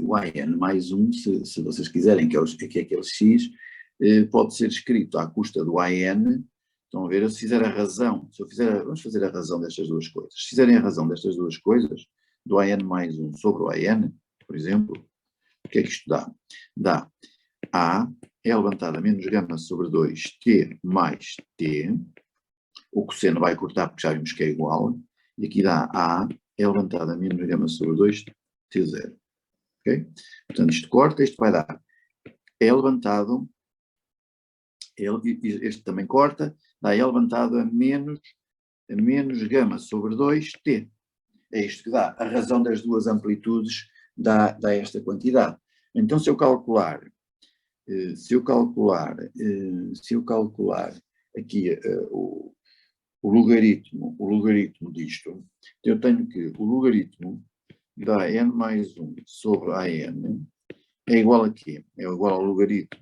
Speaker 1: o AN mais 1, se vocês quiserem, que é aquele X, pode ser escrito à custa do AN. Estão a ver? Se eu fizer a razão, vamos fazer a razão destas duas coisas. Se fizerem a razão destas duas coisas, do AN mais 1 sobre o AN, por exemplo, o que é que isto dá? Dá A é levantado a menos gama sobre 2T mais T, o cosseno vai cortar porque já vimos que é igual, e aqui dá A é levantado a menos gama sobre 2T0. Ok? Portanto, isto corta, isto vai dar é levantado, este também corta, dá é levantado a menos gama sobre 2T. É isto que dá. A razão das duas amplitudes dá esta quantidade. Então, se eu calcular aqui o logaritmo disto, eu tenho que o logaritmo da n mais 1 sobre AN é igual a quê? É igual ao logaritmo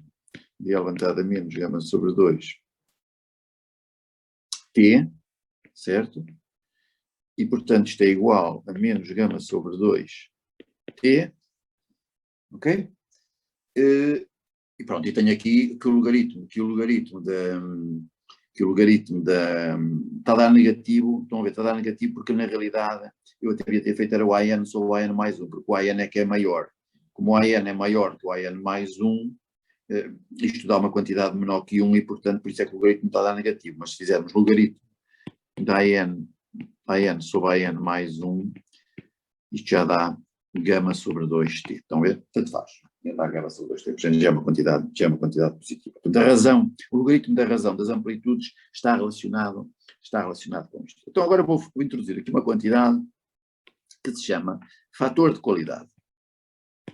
Speaker 1: de levantado a menos gama sobre 2 T, certo? E, portanto, isto é igual a menos gama sobre 2 T, ok? E pronto, e tenho aqui que o logaritmo está a dar negativo, estão a ver, está a dar negativo porque na realidade eu até devia ter feito era o AN sobre o AN mais 1, porque o AN é que é maior. Como o AN é maior que o AN mais 1, isto dá uma quantidade menor que 1 e, portanto, por isso é que o logaritmo está a dar negativo. Mas se fizermos logaritmo da AN sobre AN mais 1, isto já dá gama sobre 2T. Estão a ver? Tanto faz. Dá gama sobre 2T. Portanto, já é uma quantidade positiva. Portanto, a razão, o logaritmo da razão das amplitudes está relacionado com isto. Então, agora vou introduzir aqui uma quantidade que se chama fator de qualidade.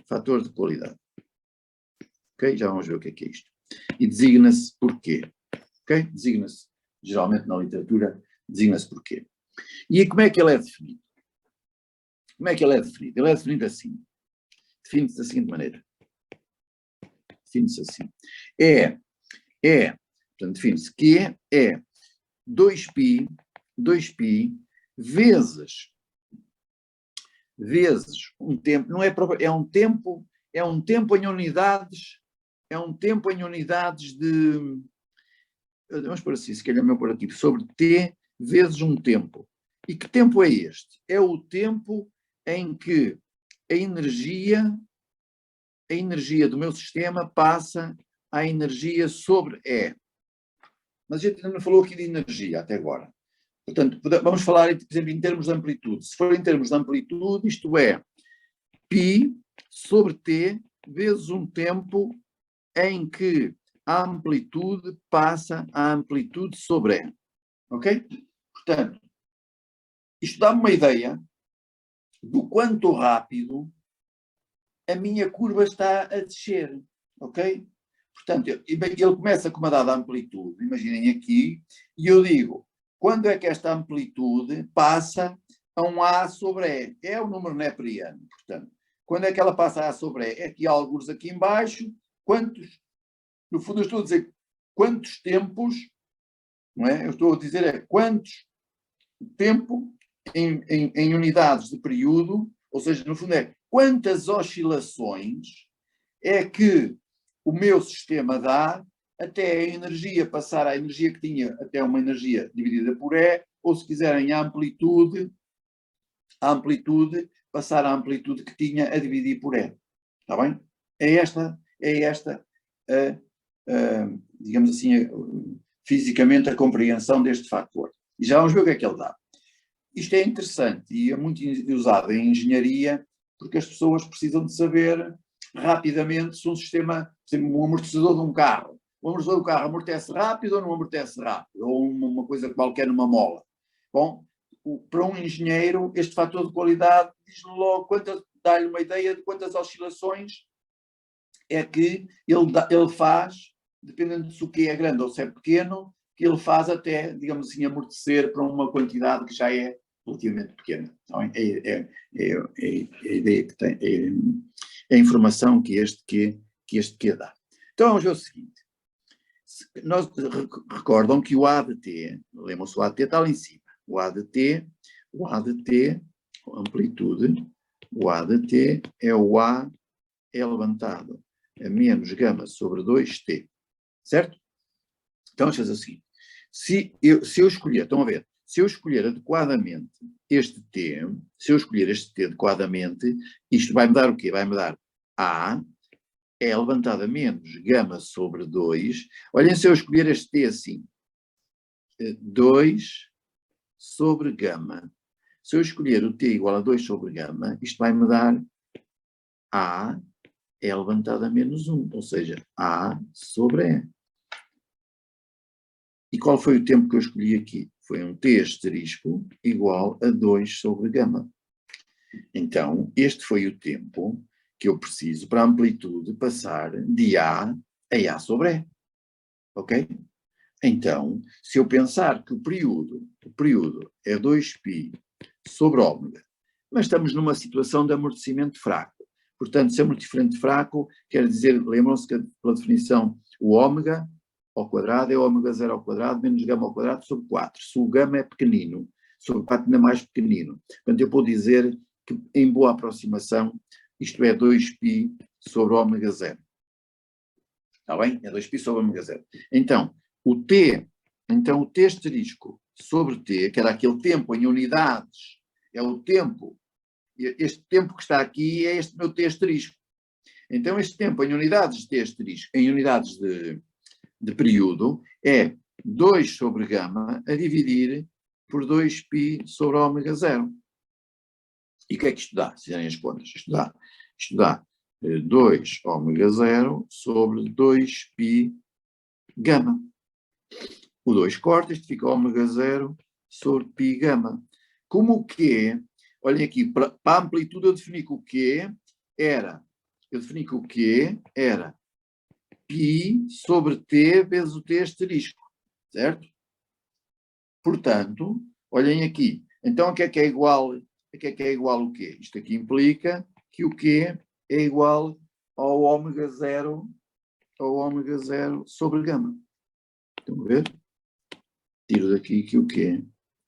Speaker 1: Fator de qualidade. Ok? Já vamos ver o que é isto. E designa-se porquê. Ok? Designa-se, geralmente na literatura, designa-se porquê. E como é que ele é definido? Como é que ele é definido? Ele é definido assim. Define-se da seguinte maneira. Define-se assim. Portanto, define-se que é 2π vezes um tempo, não é próprio, é um tempo em unidades, de, vamos pôr assim, se calhar vamos pôr aqui, sobre t vezes um tempo. E que tempo é este? É o tempo em que a energia do meu sistema passa à energia sobre E. Mas a gente não falou aqui de energia até agora. Portanto, vamos falar, por exemplo, em termos de amplitude. Se for em termos de amplitude, isto é π sobre t vezes um tempo em que a amplitude passa à amplitude sobre E. Ok? Portanto, isto dá-me uma ideia do quanto rápido a minha curva está a descer. Ok? Portanto, ele começa com uma dada amplitude, imaginem aqui, e eu digo, quando é que esta amplitude passa a um A sobre E? É o número neperiano, portanto. Quando é que ela passa a A sobre E? É aqui alguns aqui em baixo. Quantos? No fundo eu estou a dizer quantos tempos, não é? Eu estou a dizer quantos tempo em unidades de período, ou seja, no fundo quantas oscilações é que o meu sistema dá até a energia passar a energia que tinha até uma energia dividida por E, ou se quiserem a amplitude passar a amplitude que tinha a dividir por E. Está bem? É esta digamos assim, fisicamente a compreensão deste fator. E já vamos ver o que é que ele dá. Isto é interessante e é muito usado em engenharia porque as pessoas precisam de saber rapidamente se um sistema, por exemplo, um amortecedor de um carro. O amortecedor do carro amortece rápido ou não amortece rápido? Ou uma coisa qualquer numa mola. Bom, para um engenheiro, este fator de qualidade diz-lhe logo, dá-lhe uma ideia de quantas oscilações é que ele faz, dependendo de se o que é grande ou se é pequeno, que ele faz até, digamos assim, amortecer para uma quantidade que já é relativamente pequena. Então, é a ideia que tem, é a informação que este Q dá. Então vamos ver o seguinte. Nós recordam que o A de T, lembram-se, o A de T está lá em cima. O A de T, amplitude, o A de T é o A elevado a menos gama sobre 2T. Certo? Então, vamos fazer o seguinte. Se eu escolher, estão a ver, se eu escolher adequadamente este T, adequadamente, isto vai me dar o quê? Vai me dar A é elevado a menos gama sobre 2. Olhem, se eu escolher este T assim, 2 sobre gama. Se eu escolher o T igual a 2 sobre gama, isto vai me dar A é elevado a menos 1, ou seja, A sobre E. E qual foi o tempo que eu escolhi aqui? Foi um T asterisco igual a 2 sobre gama. Então, este foi o tempo que eu preciso para a amplitude passar de A a A sobre E. Ok? Então, se eu pensar que o período é 2π sobre ômega, mas estamos numa situação de amortecimento fraco. Portanto, se amortecimento fraco, quer dizer, lembram-se que pela definição, o ômega ao quadrado é ômega 0 ao quadrado menos gama ao quadrado sobre 4. Se o gama é pequenino, sobre 4 ainda mais pequenino. Portanto, eu vou dizer que, em boa aproximação, isto é 2π sobre ômega 0. Está bem? É 2π sobre ômega 0. Então, o T asterisco sobre T, que era aquele tempo em unidades, é o tempo, este tempo que está aqui é este meu T asterisco. Então, este tempo em unidades de T asterisco, em unidades de período, é 2 sobre gama a dividir por 2π sobre ômega 0. E o que é que isto dá? Se fizerem as contas, isto dá 2 ômega 0 sobre 2π gama. O 2 corta, isto fica ômega 0 sobre π gama. Como o Q, olhem aqui, para a amplitude eu defini que o Q era π sobre T vezes o T asterisco, certo? Portanto, olhem aqui, então o que é igual o quê? Isto aqui implica que o Q é igual ao ômega 0 sobre gama. Estão a ver? Tiro daqui que o Q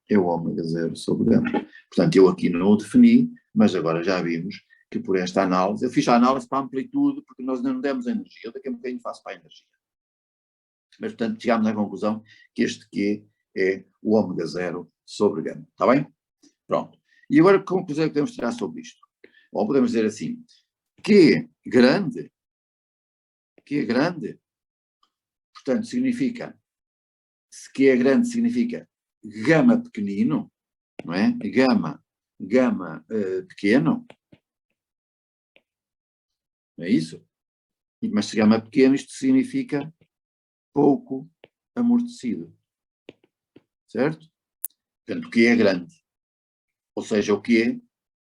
Speaker 1: é o ômega 0 sobre gama. Portanto, eu aqui não o defini, mas agora já vimos que por esta análise, eu fiz a análise para a amplitude, porque nós ainda não demos a energia, eu daqui a um bocadinho faço para a energia. Mas, portanto, chegámos à conclusão que este Q é o ômega 0 sobre gama. Está bem? Pronto. E agora, que conclusão é que podemos tirar sobre isto? Ou podemos dizer assim, Q grande, portanto, significa, se Q é grande, significa gama pequenino, não é? Gama pequeno, não é isso? Mas se gama pequeno, isto significa pouco amortecido, certo? Portanto, o Q é grande, ou seja, o Q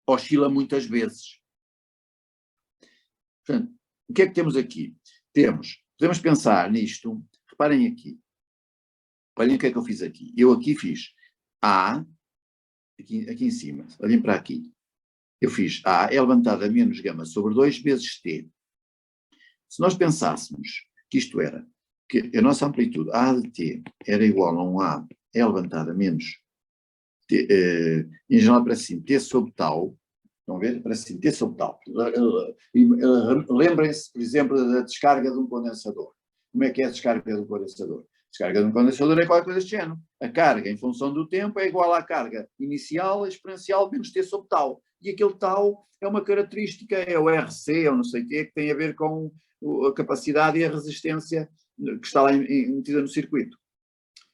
Speaker 1: oscila muitas vezes. Portanto, o que é que temos aqui? Podemos pensar nisto, reparem aqui, olhem o que é que eu fiz aqui. Eu aqui fiz A, aqui em cima, olhem para aqui. Eu fiz A é elevado a menos gama sobre 2 vezes T. Se nós pensássemos que isto era, que a nossa amplitude A de T era igual a um A é elevado a menos T, em geral parece assim, T sobre tal, estão a ver? Parece assim, T sobre tal. Lembrem-se, por exemplo, da descarga de um condensador. Como é que é a descarga de um condensador? A descarga de um condensador é qualquer coisa deste género. A carga, em função do tempo, é igual à carga inicial exponencial menos T sobre tal. E aquele tal é uma característica, é o RC, ou não sei o quê, que tem a ver com a capacidade e a resistência que está lá metida no circuito.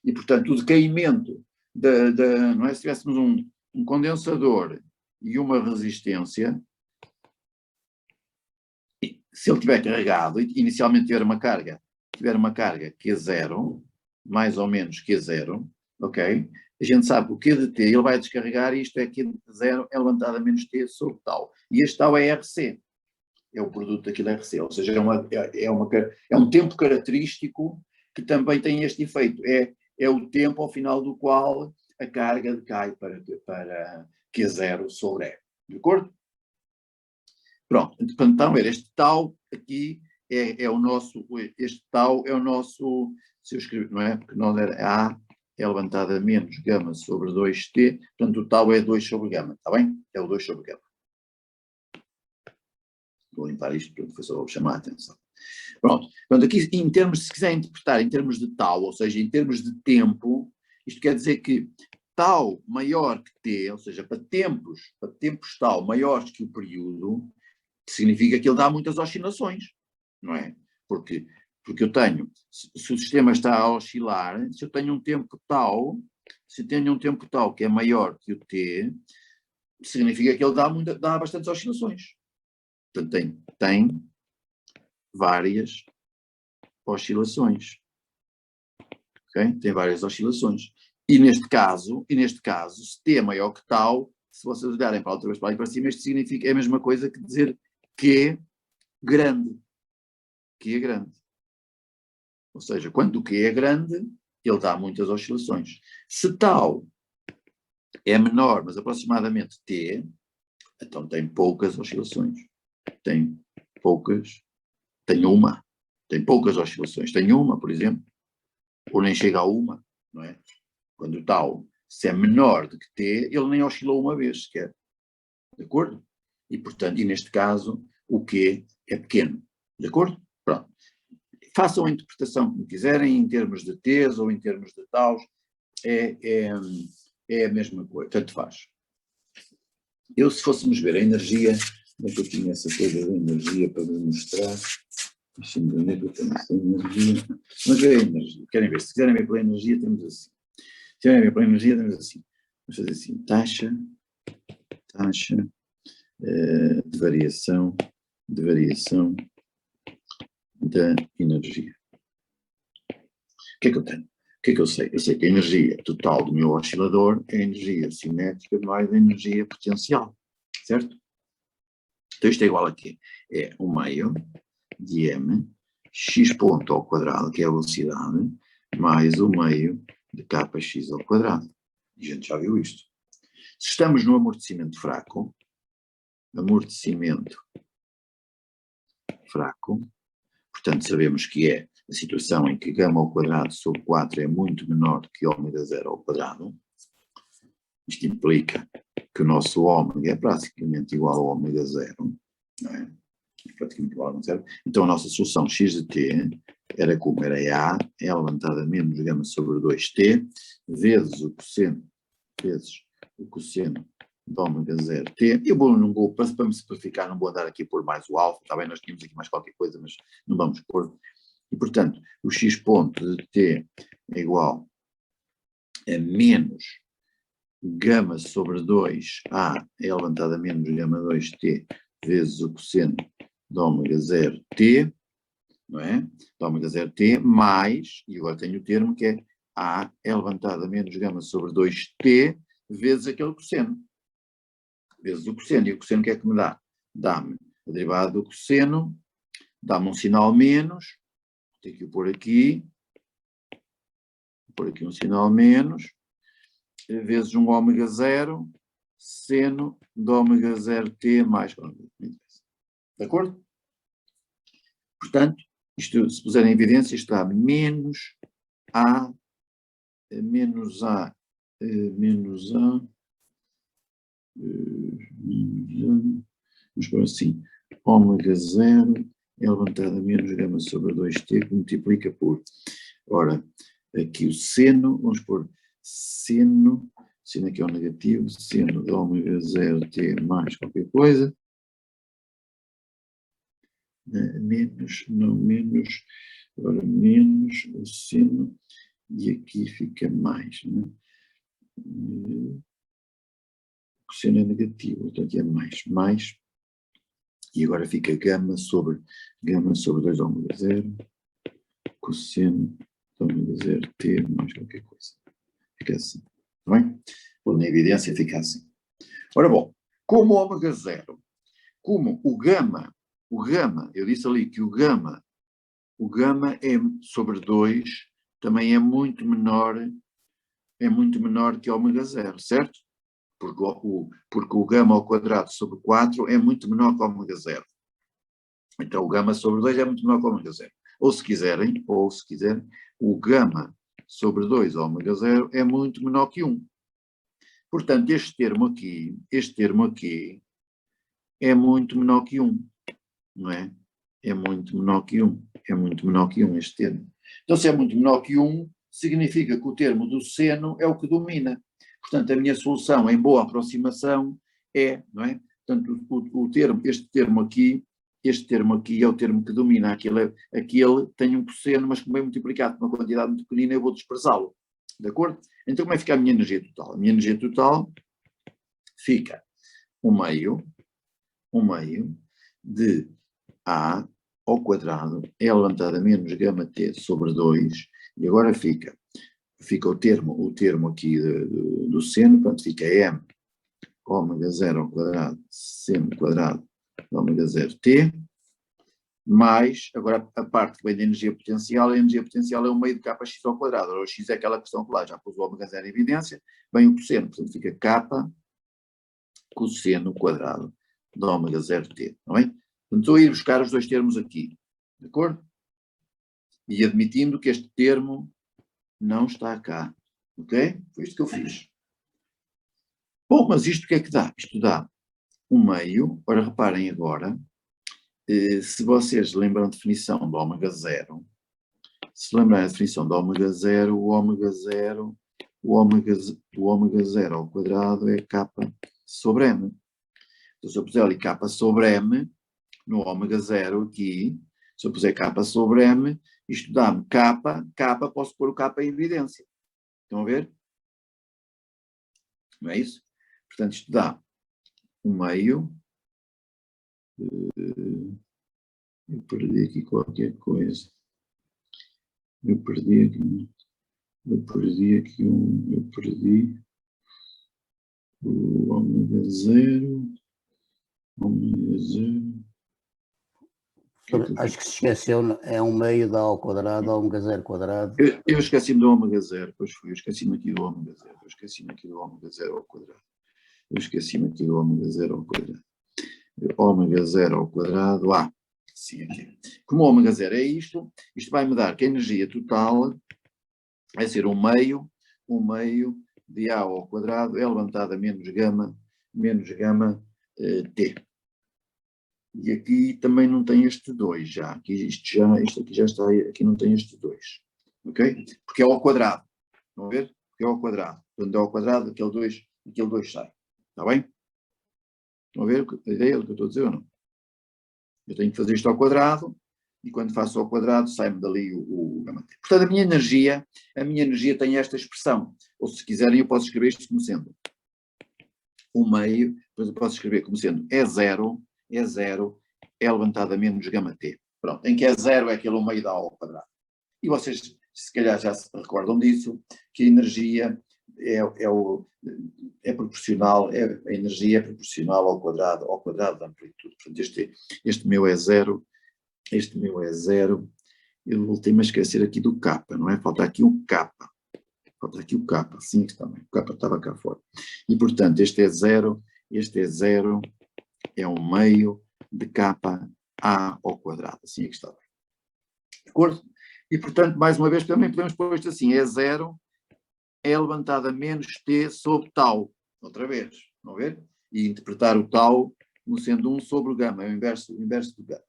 Speaker 1: E, portanto, o decaimento não é? Se tivéssemos um condensador e uma resistência, se ele estiver carregado, e inicialmente tiver uma carga Q0, mais ou menos Q0, ok? A gente sabe que o Q de T, ele vai descarregar e isto é Q0 é levantado a menos T sobre tal. E este tal é RC. É o produto daquilo RC. Ou seja, é um tempo característico que também tem este efeito. É o tempo ao final do qual a carga decai para Q0 sobre E. De acordo? Pronto. Então, este tal aqui é o nosso, este tau é o nosso, se eu escrever, não é? Porque nós era A é levantada menos gama sobre 2t, portanto o tau é 2 sobre gama, está bem? É o 2 sobre gama. Vou limpar isto, portanto foi só vou chamar a atenção. Pronto, portanto aqui em termos, se quiser interpretar em termos de tau, ou seja, em termos de tempo, isto quer dizer que tau maior que t, ou seja, para tempos tau maiores que o período, significa que ele dá muitas oscilações, não é? Porque eu tenho, se o sistema está a oscilar, se eu tenho um tempo tau, que é maior que o t, significa que ele dá bastantes oscilações. Portanto, tem várias oscilações. Okay? Tem várias oscilações. E neste caso, se t é maior que tau, se vocês olharem para outra vez para ali para cima, isto significa é a mesma coisa que dizer Q grande. Q é grande. Ou seja, quando o Q é grande, ele dá muitas oscilações. Se tau é menor, mas aproximadamente t, então tem poucas oscilações. Tem poucas oscilações. Tem uma, por exemplo, ou nem chega a uma, não é? Quando o tau, se é menor do que t, ele nem oscilou uma vez sequer. De acordo? E, portanto, neste caso, o Q é pequeno. De acordo? Pronto. Façam a interpretação como quiserem, em termos de t's ou em termos de taus, é a mesma coisa, tanto faz. Eu, se fôssemos ver a energia, onde é que eu tinha essa coisa da energia para me mostrar? Deixa-me ver onde é que eu tenho essa energia. Vamos ver a energia. Querem ver? Se quiserem ver pela energia, temos assim. Se quiserem ver pela energia, temos assim. Vamos fazer assim, taxa de variação da energia. O que é que eu tenho? O que é que eu sei? Eu sei que a energia total do meu oscilador é a energia cinética mais a energia potencial, certo? Então isto é igual a quê? É o meio de m x ponto ao quadrado, que é a velocidade, mais o meio de kx ao quadrado. E a gente já viu isto. Se estamos no amortecimento fraco, portanto sabemos que é a situação em que gama ao quadrado sobre 4 é muito menor que ômega zero ao quadrado. Isto implica que o nosso ômega é praticamente igual ao ômega zero, não é? É praticamente igual ao ômega zero. Então a nossa solução x de t era como? Era A levantada menos gama sobre 2t, vezes o cosseno de ômega 0t. Eu não vou, para me simplificar, não vou andar aqui por mais o alfa, está bem? Nós tínhamos aqui mais qualquer coisa, mas não vamos pôr. E, portanto, o x ponto de t é igual a menos gama sobre 2a levantada a menos gama 2t vezes o cosseno de ômega 0t, não é? De ômega 0t, mais, e agora tenho o termo que é a levantada a menos gama sobre 2t vezes aquele cosseno. Vezes o cosseno. E o cosseno o que é que me dá? Dá-me a derivada do cosseno, dá-me um sinal menos, tenho que o pôr aqui um sinal menos, vezes um ômega 0, seno de ômega 0t mais. De acordo? Portanto, isto, se puserem em evidência, está menos A, vamos pôr assim, ômega 0 é levantada a menos gama sobre 2t, que multiplica por, ora, aqui o seno, vamos pôr seno aqui é o negativo, seno de ômega 0t mais qualquer coisa, menos o seno, e aqui fica mais, né? O seno é negativo, portanto é mais, e agora fica gama sobre 2 ômega 0, cosseno de ômega 0t mais qualquer coisa. Fica assim, está bem? Ou na evidência fica assim. Ora bom, como ômega 0, como o gama, eu disse ali que o gama é sobre 2, também é muito menor que ômega 0, certo? Porque o gama ao quadrado sobre 4 é muito menor que ômega 0. Então o gama sobre 2 é muito menor que o ômega 0. Ou se quiserem, o gama sobre 2 ômega 0 é muito menor que 1. Portanto, este termo aqui é muito menor que 1, não é? É muito menor que 1, este termo. Então, se é muito menor que 1, significa que o termo do seno é o que domina. Portanto, a minha solução em boa aproximação é, não é? Portanto, este termo aqui é o termo que domina. Aquele tem um cosseno, mas como é multiplicado por uma quantidade muito pequenina, eu vou desprezá-lo. De acordo? Então, como é que fica a minha energia total? A minha energia total fica 1/2 de A ao quadrado é elevado a menos gama T sobre 2, e agora fica o termo aqui do seno, portanto fica M ômega 0 ao quadrado, seno quadrado de ômega 0 T, mais, agora a parte que vem da energia potencial, a energia potencial é 1/2 de kx ao quadrado, o x é aquela questão que lá já pôs o ômega 0 em evidência, vem o cosseno, portanto fica K cosseno quadrado de ômega 0T, não é? Portanto, estou a ir buscar os dois termos aqui, de acordo? E admitindo que este termo não está cá, ok? Foi isto que eu fiz. Bom, mas isto o que é que dá? Isto dá 1/2, ora reparem agora, se vocês lembram a definição do ômega 0, se lembrarem a definição do ômega 0, o ômega 0 ao quadrado é K sobre M. Então, se eu puser ali K sobre M, no ômega 0 aqui, se eu puser K sobre M, isto dá-me K, posso pôr o K em evidência. Estão a ver? Não é isso? Portanto, isto dá 1/2. Eu perdi aqui qualquer coisa. Eu perdi o ômega 0.
Speaker 3: Acho que se esqueceu, é 1/2 de A ao quadrado, ômega 0 quadrado.
Speaker 1: Eu esqueci-me do ômega 0, pois foi, eu esqueci-me aqui do ômega 0, ao quadrado. Ômega 0 ao quadrado, sim, aqui. Como ômega 0 é isto vai-me dar que a energia total vai ser 1/2 de A ao quadrado elevado a menos gama T. E aqui também não tem este 2 já. Isto aqui já está, aqui não tem este 2. Ok? Porque é ao quadrado. Estão a ver? Porque é ao quadrado. Quando é ao quadrado, aquele 2 sai. Está bem? Estão a ver a ideia do que eu estou a dizer ou não? Eu tenho que fazer isto ao quadrado, e quando faço ao quadrado, sai-me dali o gama T. Portanto, a minha energia tem esta expressão. Ou se quiserem, eu posso escrever isto como sendo 1/2, depois eu posso escrever como sendo E0 elevado a menos gama T. Pronto, em que E0 é aquele 1/2 da A ao quadrado. E vocês, se calhar, já se recordam disso, que a energia é proporcional, a energia é proporcional ao quadrado da amplitude. Portanto, este meu E0, eu voltei-me a esquecer aqui do K, não é? Falta aqui o K, assim que está bem, o K estava cá fora. E, portanto, este E0 é 1/2 de K A ao quadrado, assim é que está bem. De acordo? E, portanto, mais uma vez, também podemos pôr isto assim, E0 é elevado a menos T sobre tau, outra vez, vão ver? E interpretar o tau como sendo 1 sobre o gama, é o inverso do gama.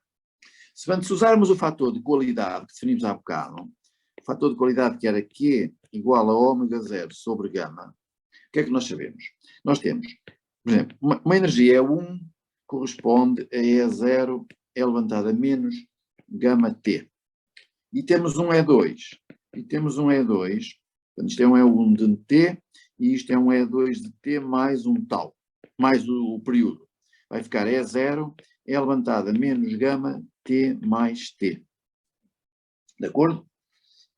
Speaker 1: Se usarmos o fator de qualidade que definimos há bocado, o fator de qualidade que era Q igual a ômega 0 sobre gama, o que é que nós sabemos? Nós temos, por exemplo, uma energia E1 corresponde a E0 elevado a menos gama T. E temos um E2, portanto, isto é um E1 de T, e isto é um E2 de T mais um tau, mais o período. Vai ficar E0 elevado a menos gama T mais T. De acordo?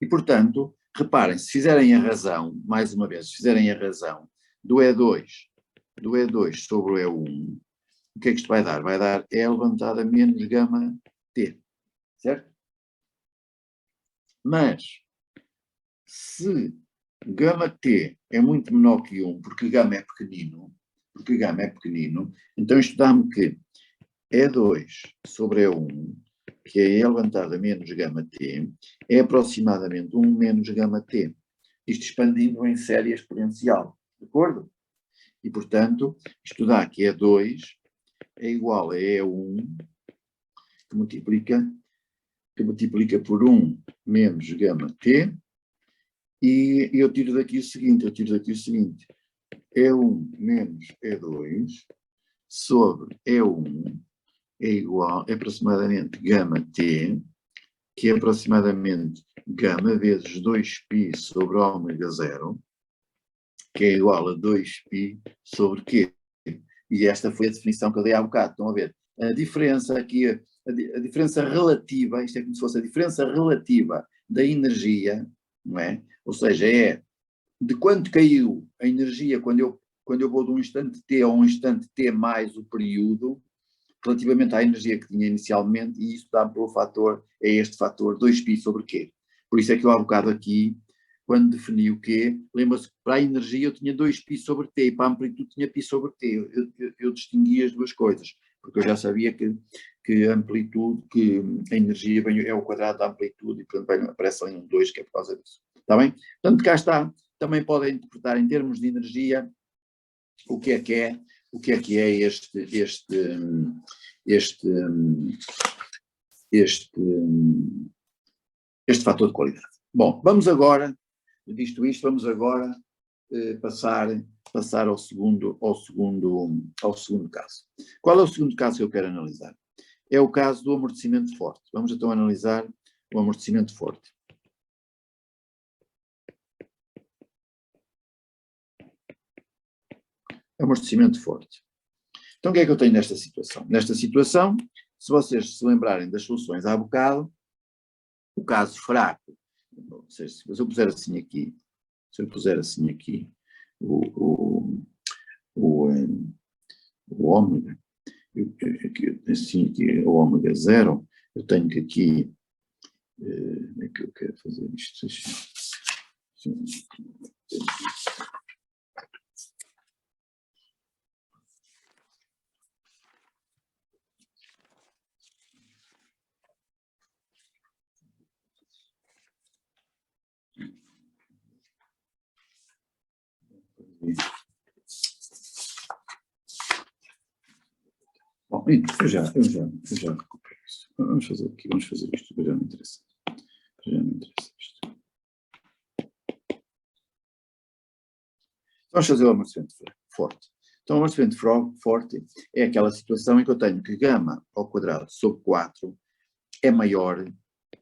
Speaker 1: E, portanto, reparem, se fizerem a razão, mais uma vez, se fizerem a razão do E2 sobre o E1, o que é que isto vai dar? Vai dar E elevado a menos gama T. Certo? Mas, se gama T é muito menor que 1, porque gama é pequenino, então isto dá-me que E2 sobre E1, que é E levantado a menos gama T, é aproximadamente 1 menos gama T. Isto expandindo em série exponencial, de acordo? E, portanto, isto dá que E2 é igual a E1, que multiplica por 1 menos gama T, e eu tiro daqui o seguinte, E1 menos E2 sobre E1 é igual, é aproximadamente gama T, que é aproximadamente gama vezes 2π sobre ômega 0, que é igual a 2π sobre Q. E esta foi a definição que eu dei há bocado. Estão a ver? A diferença aqui, a diferença relativa, isto é como se fosse a diferença relativa da energia, não é? Ou seja, é de quanto caiu a energia quando eu vou de um instante t a um instante t mais o período, relativamente à energia que tinha inicialmente, e isso dá pelo fator, é este fator 2π sobre Q. Por isso é que eu há bocado aqui, quando defini o Q, lembra-se que para a energia eu tinha 2π sobre T, e para a amplitude tinha π sobre T. Eu distingui as duas coisas, porque eu já sabia que a amplitude, que a energia é o quadrado da amplitude, e portanto aparece ali um 2, que é por causa disso. Está bem? Portanto, cá está. Também podem interpretar em termos de energia o que é este fator de qualidade. Bom, vamos agora, visto isto, vamos agora passar ao segundo caso. Qual é o segundo caso que eu quero analisar? É o caso do amortecimento forte. Vamos então analisar o amortecimento forte. Amortecimento forte. Então, o que é que eu tenho nesta situação? Nesta situação, se vocês se lembrarem das soluções há bocado, o caso fraco, se eu puser assim aqui, o ômega, assim aqui, o ômega 0, eu tenho que aqui, como é que eu quero fazer isto? Bom, eu já recupero isso. Vamos fazer isto, já me interessa. Isto. Vamos fazer o amortecimento forte. Então, o amortecimento forte é aquela situação em que eu tenho que gama ao quadrado sobre 4 é maior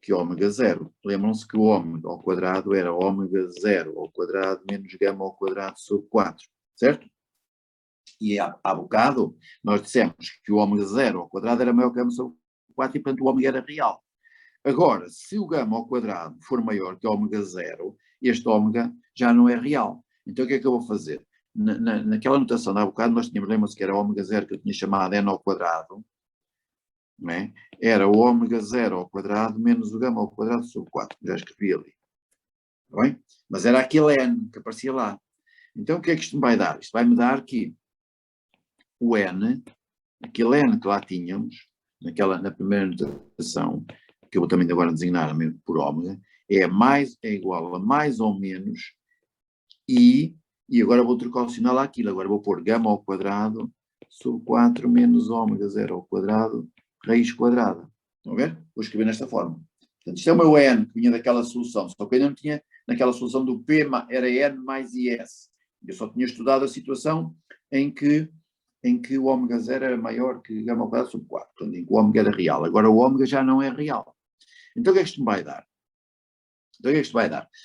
Speaker 1: que ômega 0. Lembram-se que o ômega ao quadrado era ômega 0 ao quadrado menos gama ao quadrado sobre 4, certo? E há bocado nós dissemos que o ômega 0 ao quadrado era maior que gama sobre 4 e, portanto, o ômega era real. Agora, se o gama ao quadrado for maior que ômega 0, este ômega já não é real. Então, o que é que eu vou fazer? Naquela notação de há bocado, nós tínhamos, lembra-se que era ômega 0 que eu tinha chamado n ao quadrado, não é? Era o ômega 0 ao quadrado menos o gama ao quadrado sobre 4, já escrevi ali. Está bem? Mas era aquele n que aparecia lá. Então, o que é que isto me vai dar? Isto vai-me dar que o n, aquele n que lá tínhamos, na primeira notação, que eu vou também agora designar por ômega, é igual a mais ou menos e agora vou trocar o sinal àquilo, agora vou pôr gama ao quadrado sobre 4 menos ômega 0 ao quadrado, raiz quadrada. Estão a ver? Vou escrever nesta forma. Portanto, isto é o meu n que vinha daquela solução, só que eu ainda não tinha naquela solução do P, era n mais IS. Eu só tinha estudado a situação em que o ômega 0 era maior que gama ao quadrado sobre 4, portanto, em que o ômega era real. Agora o ômega já não é real. Então o que é que isto me vai dar?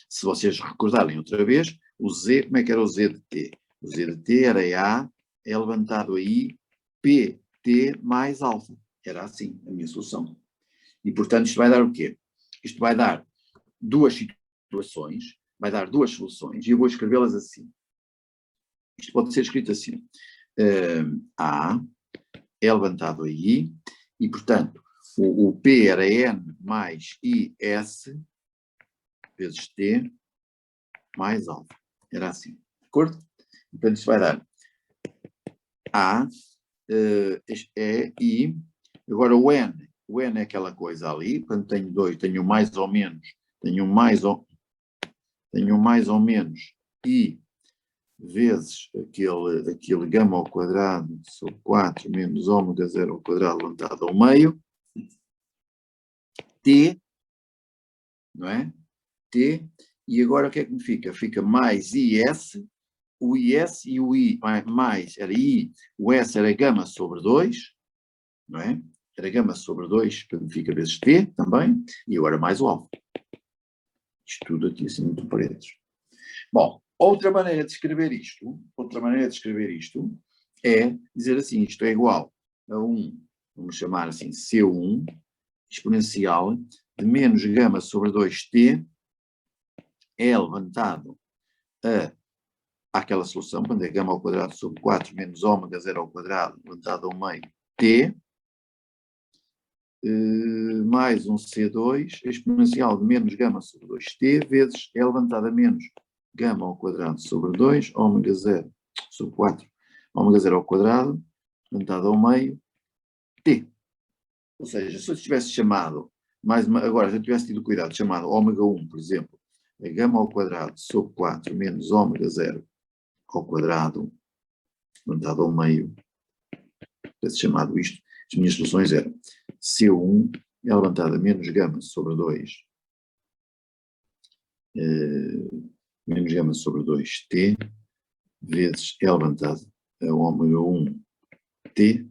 Speaker 1: Se vocês recordarem outra vez, o Z, como é que era o Z de T? O Z de T era A, é levantado aí, P, T mais alfa. Era assim a minha solução. E, portanto, isto vai dar o quê? Isto vai dar duas situações, vai dar duas soluções, e eu vou escrevê-las assim. Isto pode ser escrito assim. A é levantado aí, e, portanto, o P era N mais IS vezes T mais alfa. Era assim. De acordo? Portanto, isto vai dar A é I Agora o N é aquela coisa ali, portanto tenho 2, tenho mais ou menos, tenho mais ou menos I vezes aquele gama ao quadrado sobre 4 menos ômega 0 ao quadrado levantado ao meio, T, não é? T, e agora o que é que me fica? Fica mais IS, o IS e o I mais, era I, o S era gama sobre 2, não é? Era gama sobre 2, portanto fica vezes T também, e agora mais o alfa. Isto tudo aqui assim muito pretos. Bom, outra maneira de escrever isto é dizer assim, isto é igual a vamos chamar assim, C1, exponencial de menos gama sobre 2t é levantado àquela solução, quando é gama ao quadrado sobre 4 menos ômega 0 ao quadrado levantado ao meio t, mais um C2 exponencial de menos gama sobre 2t vezes é levantado a menos gama ao quadrado sobre 2, ômega 0 sobre 4, ômega 0 ao quadrado levantado ao meio t. Ou seja, se eu tivesse chamado, agora, se eu tivesse tido cuidado, chamado ômega 1, por exemplo, é gama ao quadrado sobre 4 menos ômega 0 ao quadrado, levantado ao meio, tivesse chamado isto, as minhas soluções eram C1 é levantado a menos gama sobre 2, menos gama sobre 2t, vezes é levantado a ômega 1 t,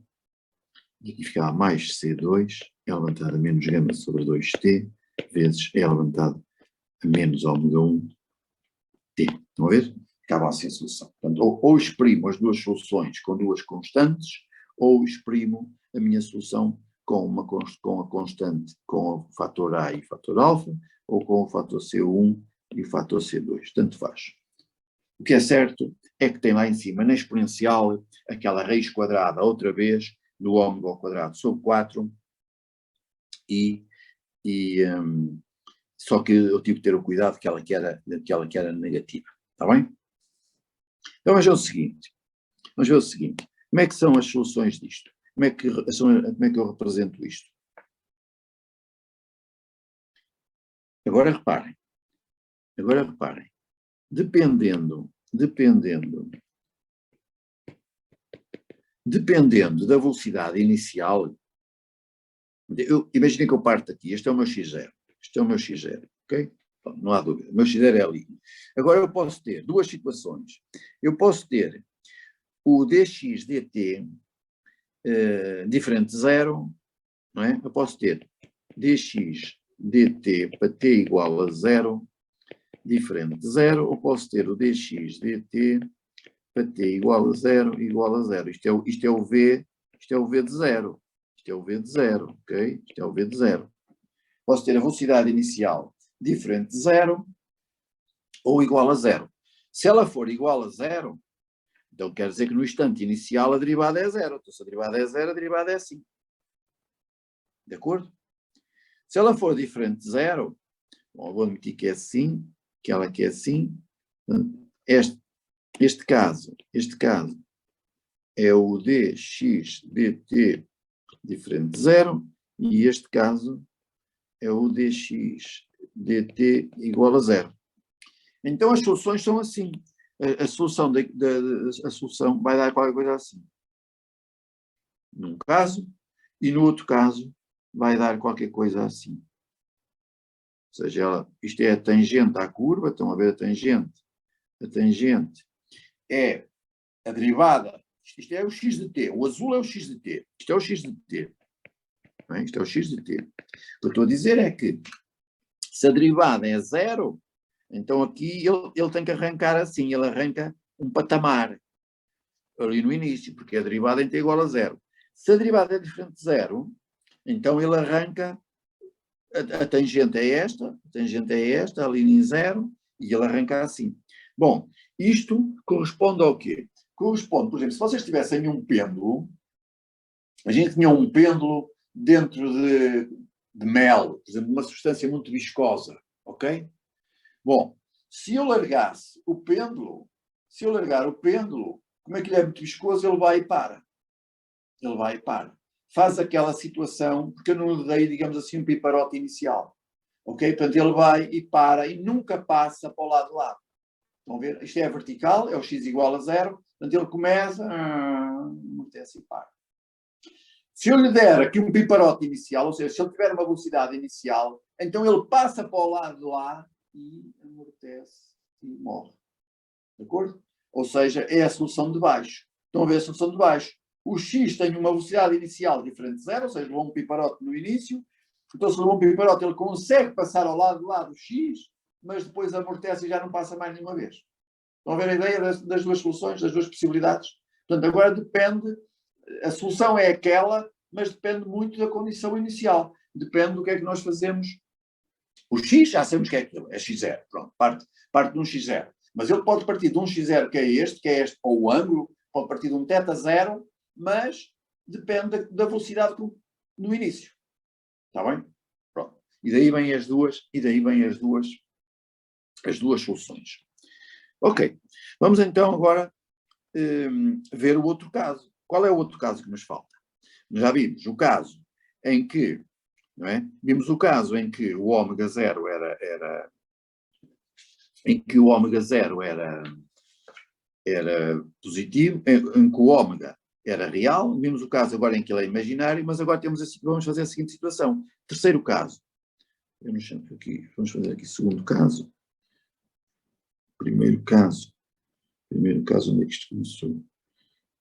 Speaker 1: e aqui ficava mais C2, é levantado a menos gama sobre 2t, vezes é levantado a menos ômega 1 t. Estão a ver? Ficava assim a solução. Portanto, ou exprimo as duas soluções com duas constantes, ou exprimo a minha solução com a constante, com o fator A e o fator alfa, ou com o fator C1 e o fator C2. Tanto faz. O que é certo é que tem lá em cima, na exponencial, aquela raiz quadrada, outra vez, do ômega ao quadrado sobre 4, só que eu tive que ter o cuidado que ela que era negativa. Está bem? Então vamos ver o seguinte. Como é que são as soluções disto? Como é que eu represento isto? Agora reparem. Dependendo da velocidade inicial, imaginem que eu parto aqui, este é o meu x0, ok? Não há dúvida, o meu x0 é ali. Agora eu posso ter duas situações. Eu posso ter o dx dt diferente de zero, não é? Eu posso ter dx dt para t igual a zero, diferente de zero, ou posso ter o dx dt para t igual a zero, igual a zero. Isto é o v de zero. Isto é o v de zero, ok? Isto é o v de zero. Posso ter a velocidade inicial diferente de zero ou igual a zero. Se ela for igual a zero, então quer dizer que no instante inicial a derivada é zero. Então se a derivada é zero, a derivada é assim. De acordo? Se ela for diferente de zero, bom, eu vou admitir que é assim, que ela que é assim. Este caso é o dx dt diferente de zero, e este caso é o dx dt igual a zero. Então as soluções são assim. A solução vai dar qualquer coisa assim. Num caso, e no outro caso vai dar qualquer coisa assim. Ou seja, isto é a tangente à curva, estão a ver a tangente? A tangente é a derivada, isto é o x de t, o azul é o x de t, isto é o x de t. Bem, isto é o x de t. O que eu estou a dizer é que se a derivada é zero, então aqui ele tem que arrancar assim, ele arranca um patamar ali no início, porque a derivada em t é igual a zero. Se a derivada é diferente de zero, então ele arranca, a tangente é esta, a linha em zero, e ele arranca assim. Bom, isto corresponde ao quê? Corresponde, por exemplo, se vocês tivessem um pêndulo, a gente tinha um pêndulo dentro de mel, por exemplo, uma substância muito viscosa, ok? Bom, se eu largar o pêndulo, como é que ele é muito viscoso? Ele vai e para. faz aquela situação, porque eu não lhe dei, digamos assim, um piparote inicial. Ok? Portanto, ele vai e para e nunca passa para o lado de lá. Estão a ver? Isto é a vertical, é o x igual a 0. Portanto, ele começa, amortece e para. Se eu lhe der aqui um piparote inicial, ou seja, se ele tiver uma velocidade inicial, então ele passa para o lado de lá e amortece e morre. De acordo? Ou seja, é a solução de baixo. Estão a ver a solução de baixo? O x tem uma velocidade inicial diferente de 0, ou seja, levou um piparote no início. Então, se levou um piparote, ele consegue passar ao lado de lá do x, mas depois amortece e já não passa mais nenhuma vez. Estão a ver a ideia das duas soluções, das duas possibilidades? Portanto, agora depende, a solução é aquela, mas depende muito da condição inicial. Depende do que é que nós fazemos. O x já sabemos que é aquilo, é x0. Pronto, parte de um x0. Mas ele pode partir de um x0 que é este, ou o ângulo, pode partir de um θ0, mas depende da velocidade no início. Está bem? Pronto. E daí vêm as duas soluções. Ok. Vamos então agora ver o outro caso. Qual é o outro caso que nos falta? Já vimos o caso em que, não é? Vimos o caso em que o ômega 0 era positivo, em que o ômega era real. Vimos o caso agora em que ele é imaginário, mas agora vamos fazer a seguinte situação. Terceiro caso. Vamos fazer aqui segundo caso. Primeiro caso, onde é que isto começou?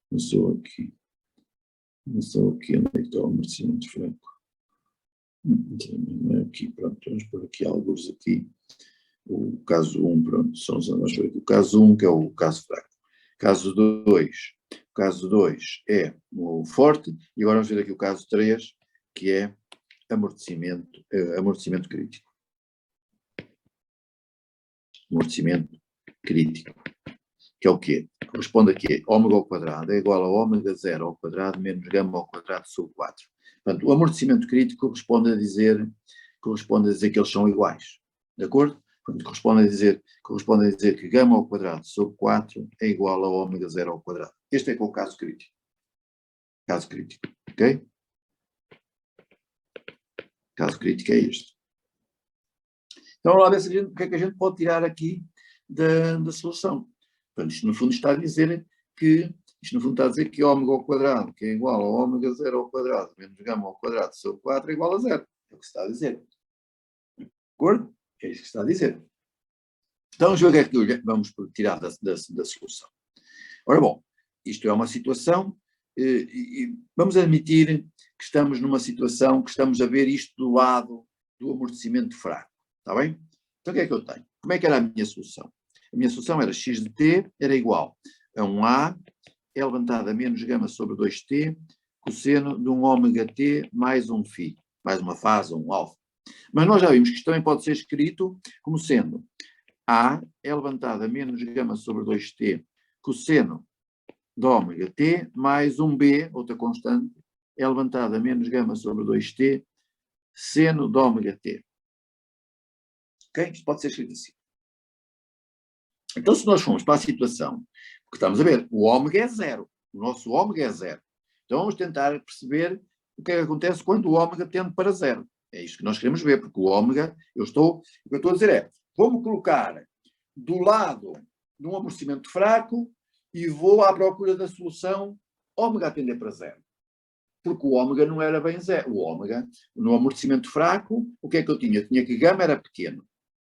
Speaker 1: Começou aqui, onde é que está o amortecimento franco? Não é aqui, pronto, vamos pôr aqui alguns aqui. O caso 1, pronto, vamos ver aqui. O caso 1, que é o caso fraco. Caso 2 é o forte, e agora vamos ver aqui o caso 3, que é amortecimento crítico. Amortecimento crítico. Que é o quê? Corresponde a quê? Ômega ao quadrado é igual a ômega 0 ao quadrado menos gama ao quadrado sobre 4. Portanto, o amortecimento crítico corresponde a dizer que eles são iguais. De acordo? Portanto, corresponde a dizer que gama ao quadrado sobre 4 é igual a ômega 0 ao quadrado. Este é que é o caso crítico. Caso crítico. Ok? Caso crítico é este. Então, vamos lá ver o que é que a gente pode tirar aqui da solução. Portanto, isto no fundo está a dizer que ômega ao quadrado, que é igual a ômega 0 ao quadrado, menos gama ao quadrado sobre 4 é igual a 0. É o que se está a dizer. De acordo? É isso que se está a dizer. Então, vamos ver o que é que vamos tirar da solução. Ora bom, isto é uma situação, e vamos admitir que estamos numa situação que estamos a ver isto do lado do amortecimento fraco. Está bem? Então, o que é que eu tenho? Como é que era a minha solução? A minha solução era x de t era igual a um A é levantado a menos gama sobre 2t, cosseno de um ômega t mais um φ, mais uma fase, um alfa. Mas nós já vimos que isto também pode ser escrito como sendo A é levantado a menos gama sobre 2t, cosseno de ômega t, mais um B, outra constante, é levantado a menos gama sobre 2t, seno de ômega t. Ok? Isto pode ser escrito assim. Então, se nós formos para a situação, porque estamos a ver, o ômega é 0, o nosso ômega é 0. Então, vamos tentar perceber o que é que acontece quando o ômega tende para 0. É isto que nós queremos ver, porque o ômega, o que eu estou a dizer é, vou-me colocar do lado de um amortecimento fraco e vou à procura da solução ômega a tender para 0. Porque o ômega não era bem 0. O ômega, no amortecimento fraco, o que é que eu tinha? Tinha que gama era pequeno.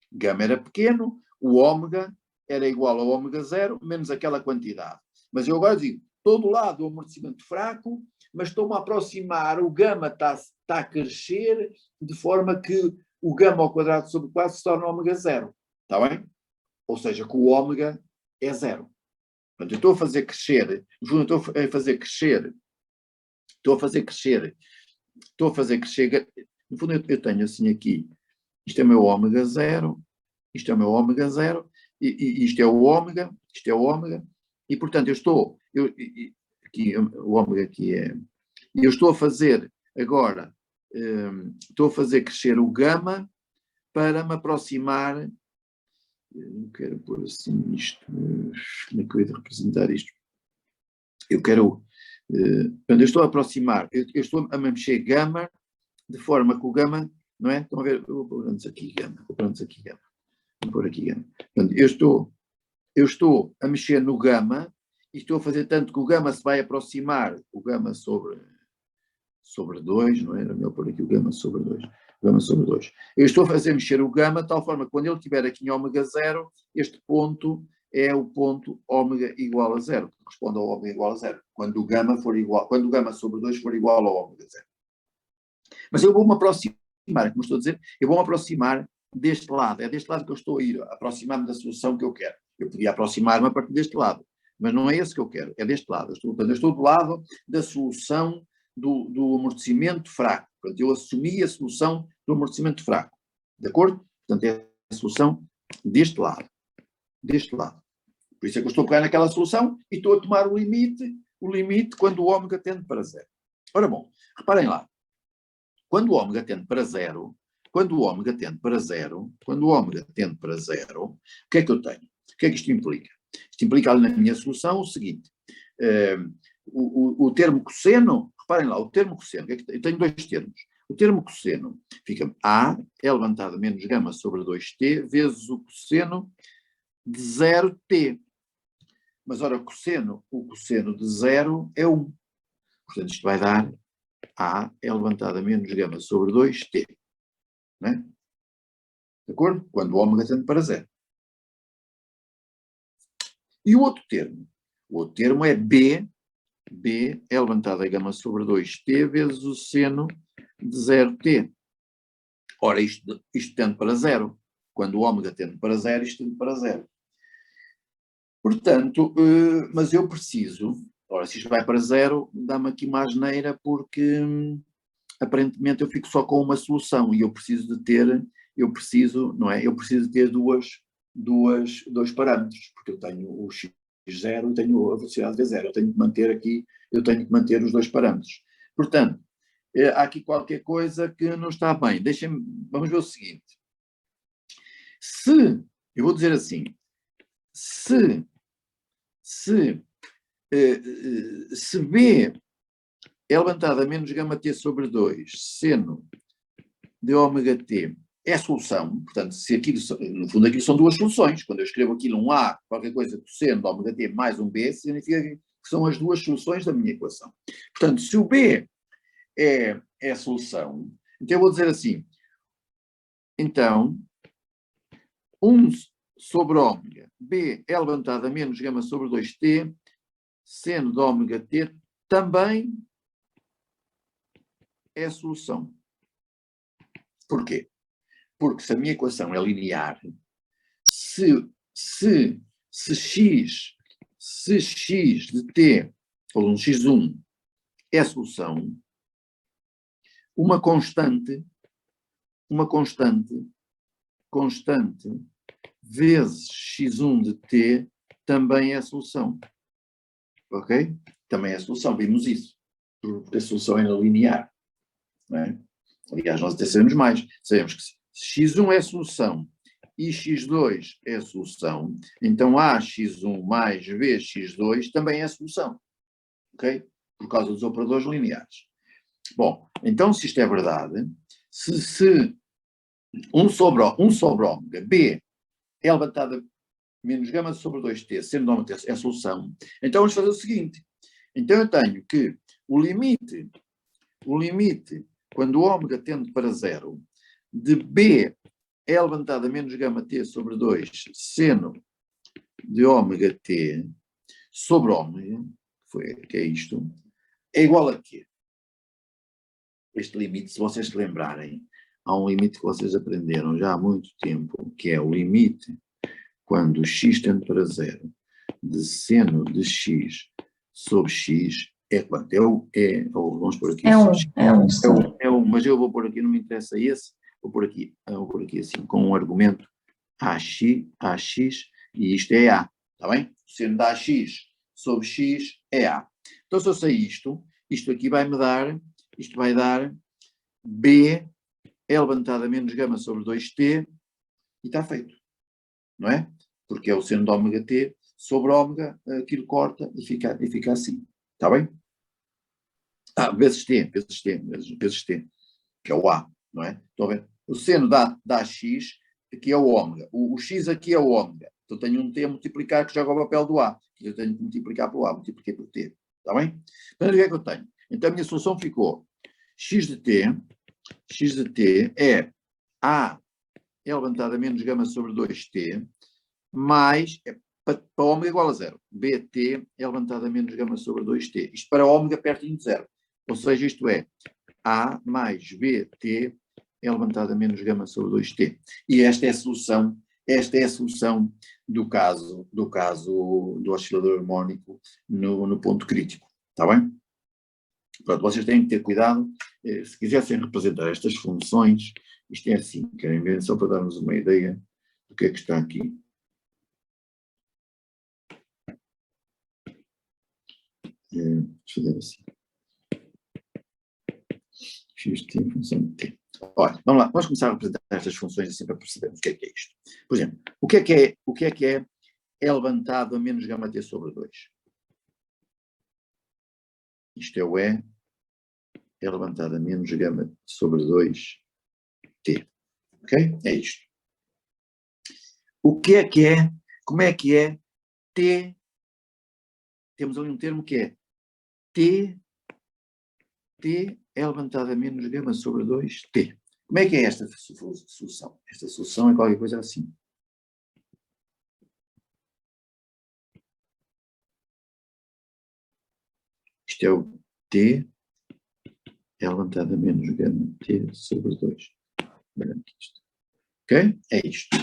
Speaker 1: Gama era pequeno, o ômega era igual a ômega 0 menos aquela quantidade. Mas eu agora digo, estou do lado do amortecimento fraco, mas estou-me a aproximar, o gama está a crescer, de forma que o gama ao quadrado sobre 4 se torna ômega 0. Está bem? Ou seja, que o ômega é 0. Portanto, eu estou a fazer crescer, no fundo, estou a fazer crescer, no fundo, eu tenho assim aqui, isto é o meu ômega 0, isto é o meu ômega 0, e isto é o ômega, e portanto aqui o ômega aqui é, e eu estou a fazer agora, estou a fazer crescer o gama para me aproximar, eu não quero pôr assim isto, como é que eu ia representar isto? eu quero, quando eu estou a aproximar, eu estou a mexer gama, de forma que o gama, não é? Estão a ver? Eu vou pôr antes aqui gama, vou pôr antes aqui gama. Vou pôr aqui gama. Portanto, eu estou a mexer no gama e estou a fazer tanto que o gama se vai aproximar, o gama sobre 2, não é? Era melhor pôr aqui o gama sobre 2. Gama sobre 2. Eu estou a fazer mexer o gama de tal forma que quando ele estiver aqui em ômega 0, este ponto é o ponto ômega igual a 0, que corresponde ao ômega igual a 0, quando o gama sobre 2 for igual ao ômega 0. Mas eu vou-me aproximar, como estou a dizer, eu vou-me aproximar deste lado, é deste lado que eu estou a ir, aproximar-me da solução que eu quero. Eu podia aproximar-me a partir deste lado, mas não é esse que eu quero, é deste lado. Eu estou do lado da solução do amortecimento fraco. Portanto, eu assumi a solução do amortecimento fraco. De acordo? Portanto, é a solução deste lado. Deste lado. Por isso é que eu estou a pegar naquela solução e estou a tomar o limite quando o ômega tende para 0. Ora bom, reparem lá. Quando o ômega tende para 0, o que é que eu tenho? O que é que isto implica? Isto implica ali na minha solução o seguinte, o termo cosseno, reparem lá, o termo cosseno, eu tenho dois termos. O termo cosseno fica A é levantado a menos gama sobre 2t vezes o cosseno de 0t. Mas ora, o cosseno de 0 é 1. Portanto, isto vai dar A é levantado a menos gama sobre 2t. Não é? De acordo? Quando o ômega tende para 0. E o outro termo é B é levantado a gama sobre 2t vezes o seno de 0t. Ora, isto tende para 0. Quando o ômega tende para 0, isto tende para 0. Portanto, mas eu preciso, ora, se isto vai para 0, dá-me aqui uma asneira porque aparentemente eu fico só com uma solução e eu preciso de ter dois parâmetros, porque eu tenho o x0 e tenho a velocidade v0, eu tenho que manter os dois parâmetros. Portanto, há aqui qualquer coisa que não está bem. Vamos ver o seguinte. Eu vou dizer assim, se B é levantado a menos gama t sobre 2, seno de ômega t é solução, portanto, se aquilo, no fundo aquilo são duas soluções, quando eu escrevo aquilo um A, qualquer coisa cosseno de ômega t mais um B, significa que são as duas soluções da minha equação. Portanto, se o B é a solução, então eu vou dizer assim, então, 1 sobre ômega, B é levantado a menos gama sobre 2t, seno de ômega t também é a solução. Porquê? Porque se a minha equação é linear, se x de t, ou um x1, é a solução, uma constante vezes x1 de t também é a solução. Ok? Também é a solução, vimos isso. Porque a solução é linear. Não é? Aliás, nós até sabemos mais. Sabemos que se x1 é a solução e x2 é a solução, então ax1 mais bx2 também é a solução. Ok? Por causa dos operadores lineares. Bom, então se isto é verdade, se 1 sobre ômega, B é levantado a menos gama sobre 2t, sendo ômega é a solução, então vamos fazer o seguinte. Então eu tenho que o limite, quando o ômega tende para 0, de B é levantado a menos gama t sobre 2, seno de ômega t, sobre ômega, que é isto, é igual a quê? Este limite, se vocês se lembrarem, há um limite que vocês aprenderam já há muito tempo, que é o limite quando x tende para 0, de seno de x sobre x, é quanto? Vamos pôr aqui. É um, mas eu vou pôr aqui, não me interessa esse, vou pôr aqui assim, com um argumento AX, e isto é A, está bem? O seno de AX sobre x é A. Então, se eu sei isto aqui vai-me dar, isto vai dar B é levantado a menos gama sobre 2t e está feito, não é? Porque é o seno de ômega t sobre ômega, aquilo corta e fica assim. Está bem? Vezes t, que é o A, não é? Estão a ver? O seno dá x, aqui é o ômega. O x aqui é o ômega. Então tenho um t a multiplicar que joga o papel do A. Eu tenho que multiplicar pelo A, multipliquei por t. Está bem? Então o que é que eu tenho? Então a minha solução ficou x de t é A elevado a menos gama sobre 2t, mais, para ômega igual a 0, bt elevado a menos gama sobre 2t. Isto para ômega pertinho de 0. Ou seja, isto é A mais bt elevado a menos gama sobre 2t. E esta é a solução do caso do oscilador harmónico no ponto crítico. Está bem? Pronto, vocês têm que ter cuidado. Se quisessem representar estas funções, isto é assim, querem ver? Só para darmos uma ideia do que é que está aqui. Deixa eu fazer assim. X em função de t. Olha, vamos lá, vamos começar a representar estas funções assim para percebermos o que é isto. Por exemplo, o que é E levantado a menos gama t sobre 2? Isto é o E levantado a menos gama sobre 2t. Ok? É isto. O que é, como é que é t? Temos ali um termo que é t é levantado a menos gama sobre 2t. Como é que é esta solução? Esta solução é qualquer coisa assim. Isto é o t é levantado a menos gama t sobre 2. Ok? É isto.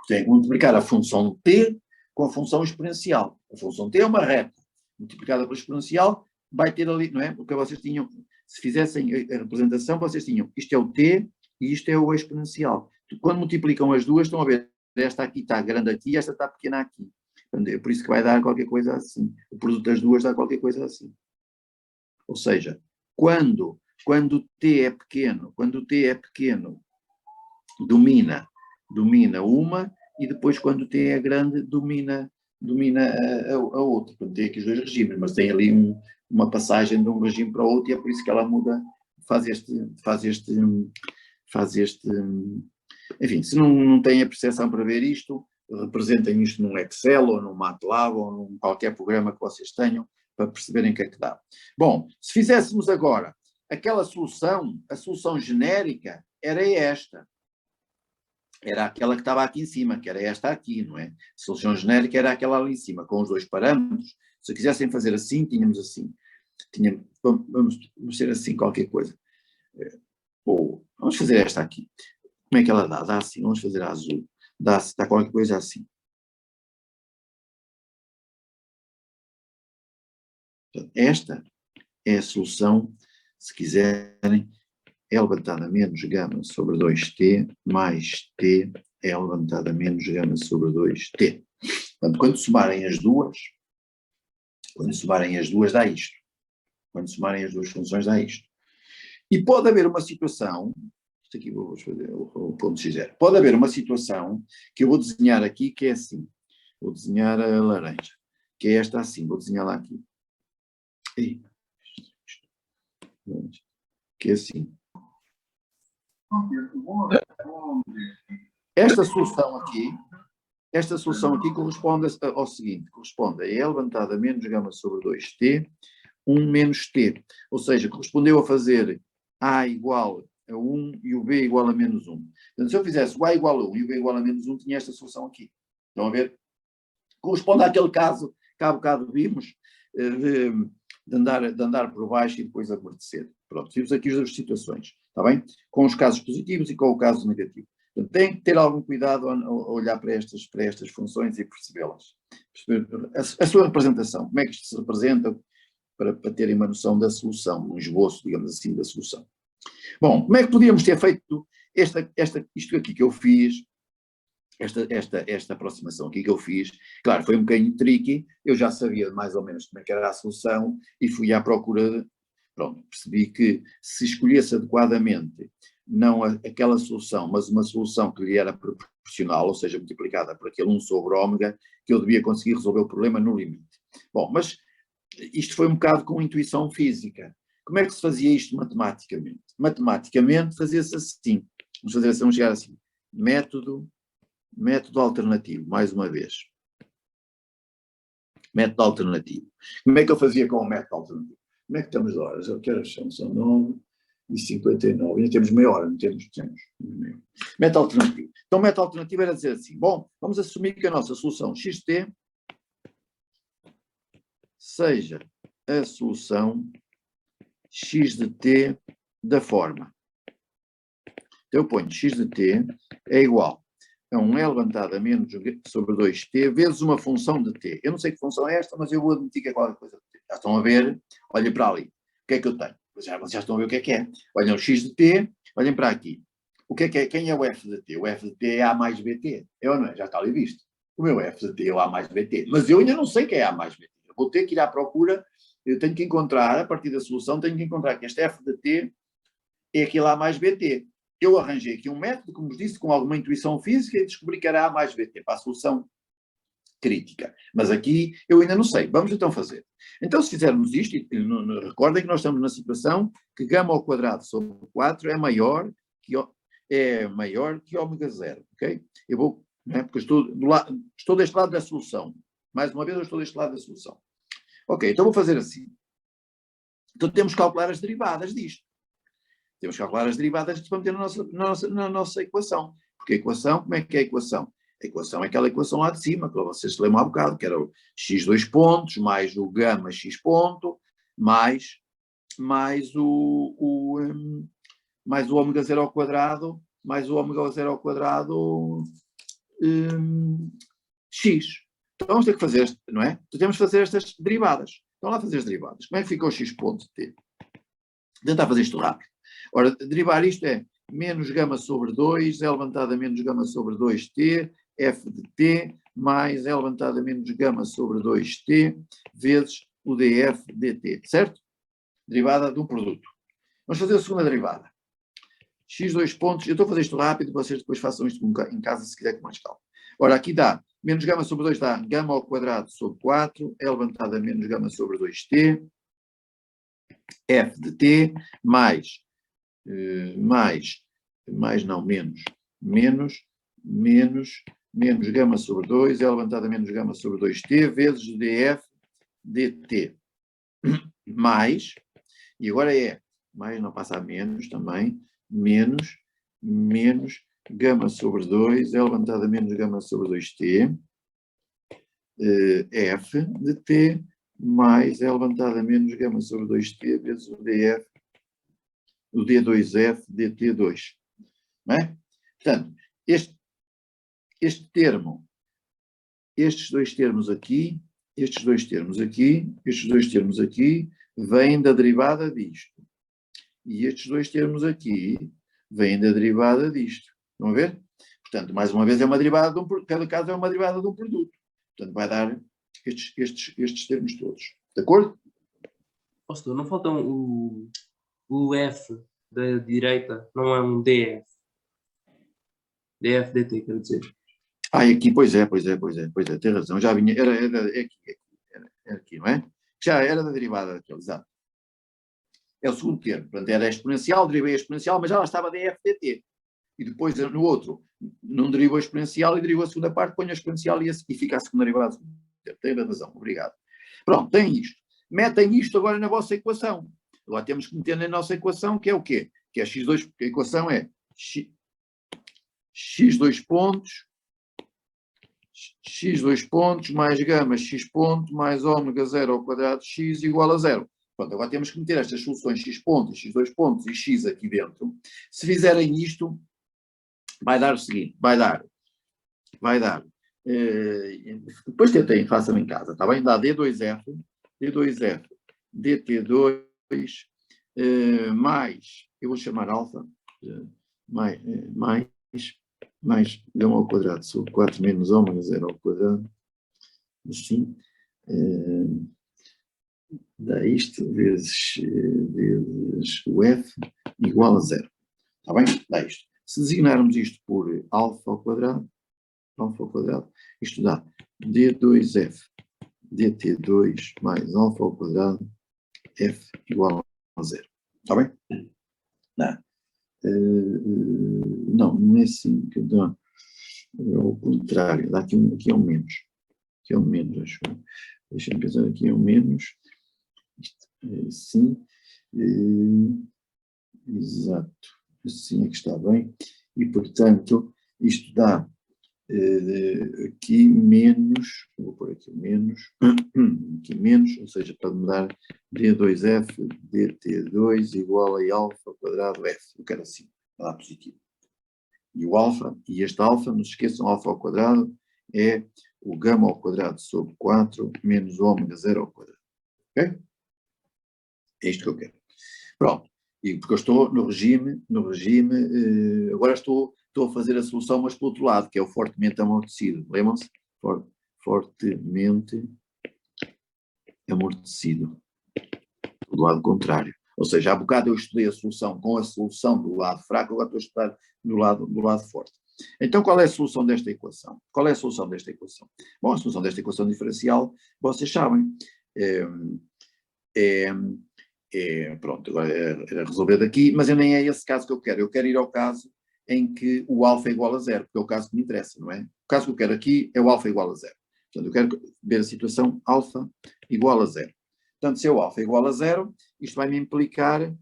Speaker 1: Tem que multiplicar a função t com a função exponencial. A função t é uma reta. Multiplicada pela exponencial, vai ter ali, não é? Porque vocês tinham, se fizessem a representação, vocês tinham, isto é o t e isto é o exponencial. Quando multiplicam as duas, estão a ver, esta aqui está grande aqui e esta está pequena aqui. É por isso que vai dar qualquer coisa assim. O produto das duas dá qualquer coisa assim. Ou seja, quando t é pequeno, domina uma, e depois quando t é grande, domina a outra. Portanto, tem aqui os dois regimes, mas tem ali uma passagem de um regime para o outro, e é por isso que ela muda, faz este enfim, se não têm a percepção para ver isto, representem isto num Excel, ou num MATLAB, ou num qualquer programa que vocês tenham, para perceberem o que é que dá. Bom, se fizéssemos agora aquela solução, a solução genérica era esta. Era aquela que estava aqui em cima, que era esta aqui, não é? A solução genérica era aquela ali em cima, com os dois parâmetros. Se quisessem fazer assim, tínhamos assim. Vamos ser assim qualquer coisa. Ou, vamos fazer esta aqui. Como é que ela dá? Dá assim, vamos fazer a azul. Dá qualquer coisa assim. Esta é a solução, se quiserem, é levantada menos gama sobre 2t, mais t é levantada menos gama sobre 2t. Portanto, quando somarem as duas, dá isto. Quando somarem as duas funções, dá isto. E pode haver uma situação, isto aqui vou fazer o ponto x0, pode haver uma situação que eu vou desenhar aqui, que é assim. Vou desenhar a laranja, que é esta assim, vou desenhar lá aqui. Que é assim. Esta solução aqui corresponde ao seguinte, corresponde a E levantada a menos gama sobre 2t, 1 menos t, ou seja, correspondeu a fazer A igual a 1 e o B igual a menos 1. Portanto, se eu fizesse o A igual a 1 e o B igual a menos 1, tinha esta solução aqui. Estão a ver? Corresponde àquele caso que há bocado vimos, de andar por baixo e depois amortecer. Pronto, vimos aqui as duas situações, está bem? Com os casos positivos e com o caso negativo. Portanto, tem que ter algum cuidado ao olhar para estas funções e percebê-las. A sua representação, como é que isto se representa, para terem uma noção da solução, um esboço, digamos assim, da solução. Bom, como é que podíamos ter feito isto aqui que eu fiz, esta aproximação aqui que eu fiz? Claro, foi um bocadinho tricky, eu já sabia mais ou menos como é que era a solução e fui à procura, pronto, percebi que se escolhesse adequadamente, não aquela solução, mas uma solução que lhe era proporcional, ou seja, multiplicada por aquele 1 sobre ômega, que eu devia conseguir resolver o problema no limite. Bom, mas isto foi um bocado com intuição física. Como é que se fazia isto matematicamente? Matematicamente fazia-se assim. Vamos fazer assim, vamos chegar assim. Método alternativo, mais uma vez. Método alternativo. Como é que eu fazia com o método alternativo? Como é que estamos de horas? Que horas são? São 9h59. Ainda temos meia hora, não temos meia hora. Método alternativo. Então, o método alternativo era dizer assim, bom, vamos assumir que a nossa solução xt seja a solução x de t da forma. Então, eu ponho x de t é igual a um L levantado a menos sobre 2t vezes uma função de t. Eu não sei que função é esta, mas eu vou admitir que é qualquer coisa de t. Já estão a ver? Olhem para ali. O que é que eu tenho? Vocês já estão a ver o que é. Olhem o x de t, olhem para aqui. O que é? Quem é o f de t? O f de t é a mais bt. É ou não é? Já está ali visto. O meu f de t é o a mais bt. Mas eu ainda não sei quem é a mais bt. Eu vou ter que ir à procura. Eu tenho que encontrar, a partir da solução, tenho que encontrar que este f de t é aquele a mais bt. Eu arranjei aqui um método, como vos disse, com alguma intuição física e descobri que era a mais bt para a solução crítica. Mas aqui eu ainda não sei. Vamos então fazer. Então, se fizermos isto, recordem que nós estamos na situação que gama ao quadrado sobre 4 é maior que ômega 0. Ok? Eu vou, né, porque estou deste lado da solução. Mais uma vez, eu estou deste lado da solução. Ok, então vou fazer assim. Então temos que calcular as derivadas disto. Temos que calcular as derivadas disto para meter na nossa equação. Porque a equação, como é que é a equação? A equação é aquela equação lá de cima, que vocês se lembram há bocado, que era o x2 pontos, mais o gama x ponto, mais o ômega 0 ao quadrado, mais o ômega 0 ao quadrado x. Então vamos ter que fazer, não é? Então temos que fazer estas derivadas. Então lá fazer as derivadas. Como é que fica o x ponto de t? Tentar fazer isto rápido. Ora, derivar isto é menos gama sobre 2, L levantado a menos gama sobre 2t, f de t, mais L levantado a menos gama sobre 2t, vezes o df dt, certo? Derivada de um produto. Vamos fazer a segunda derivada. x2 pontos, eu estou a fazer isto rápido, vocês depois façam isto em casa se quiser com mais calma. Ora, aqui dá, menos gama sobre 2 dá gama ao quadrado sobre 4, L levantado a menos gama sobre 2t, f de t, menos gama sobre 2, L levantado a menos gama sobre 2t, vezes o df dt, mais, e agora mais não passa a menos também, menos gama sobre 2, L levantado a menos gama sobre 2t, f de t, mais L levantado a menos gama sobre 2t, vezes o df, o d2f dt2. Não é? Portanto, este termo, estes dois termos aqui, vêm da derivada disto. E estes dois termos aqui vêm da derivada disto. Estão a ver? Portanto, mais uma vez é uma derivada de um produto. Cada caso é uma derivada de um produto. Portanto, vai dar estes termos todos. De acordo?
Speaker 6: Pastor, não falta o F da direita, não é um DF. DF dt, quero dizer.
Speaker 1: Aqui, pois é, tem razão. Já vinha, era aqui, não é? Já era da derivada daquele, exato. É o segundo termo. Portanto, era exponencial, derivei a exponencial, mas já lá estava df dt. E depois, no outro, não derivou a exponencial e derivou a segunda parte, põe a exponencial e fica a segunda derivada. Tem razão, obrigado. Pronto, tem isto. Metem isto agora na vossa equação. Agora temos que meter na nossa equação, que é o quê? Que é x2, a equação é x2 pontos mais gama x ponto mais ômega 0 ao quadrado x igual a 0. Pronto, agora temos que meter estas soluções x pontos, x2 pontos e x aqui dentro. Se fizerem isto, vai dar o seguinte, vai dar, depois tentem, façam em casa, está bem? Dá D2F, DT2, mais, eu vou chamar alfa, mais gama ao quadrado sobre 4 menos ômega 0 ao quadrado, assim, dá isto vezes o F igual a 0. Está bem? Dá isto. Se designarmos isto por alfa ao quadrado, isto dá D2F dt2 mais alfa ao quadrado f igual a 0. Está bem? Não. Não é assim. Não. É o contrário. Dá aqui é um menos. Aqui é um menos, acho. Deixa-me pensar, aqui é um menos. Isto é assim. Exato. Assim é que está bem. E, portanto, isto dá aqui menos, vou pôr aqui menos, aqui menos, ou seja, para mudar d2f dt2 igual a alfa ao quadrado f. Eu quero assim, para dar positivo. E o alfa, e este alfa, não se esqueçam, alfa ao quadrado é o gama ao quadrado sobre 4 menos ômega 0 ao quadrado. Ok? É isto que eu quero. Pronto. E porque eu estou no regime, agora estou a fazer a solução, mas pelo outro lado, que é o fortemente amortecido. Lembram-se? Fortemente amortecido. Do lado contrário. Ou seja, há bocado eu estudei a solução com a solução do lado fraco, agora estou a estudar do lado forte. Então, qual é a solução desta equação? Qual é a solução desta equação? Bom, a solução desta equação diferencial, vocês sabem, pronto, agora era resolver daqui, mas eu nem é esse caso que eu quero. Eu quero ir ao caso em que o alfa é igual a 0, porque é o caso que me interessa, não é? O caso que eu quero aqui é o alfa igual a 0. Portanto, eu quero ver a situação alfa igual a 0. Portanto, se o alfa é igual a 0, isto vai me implicar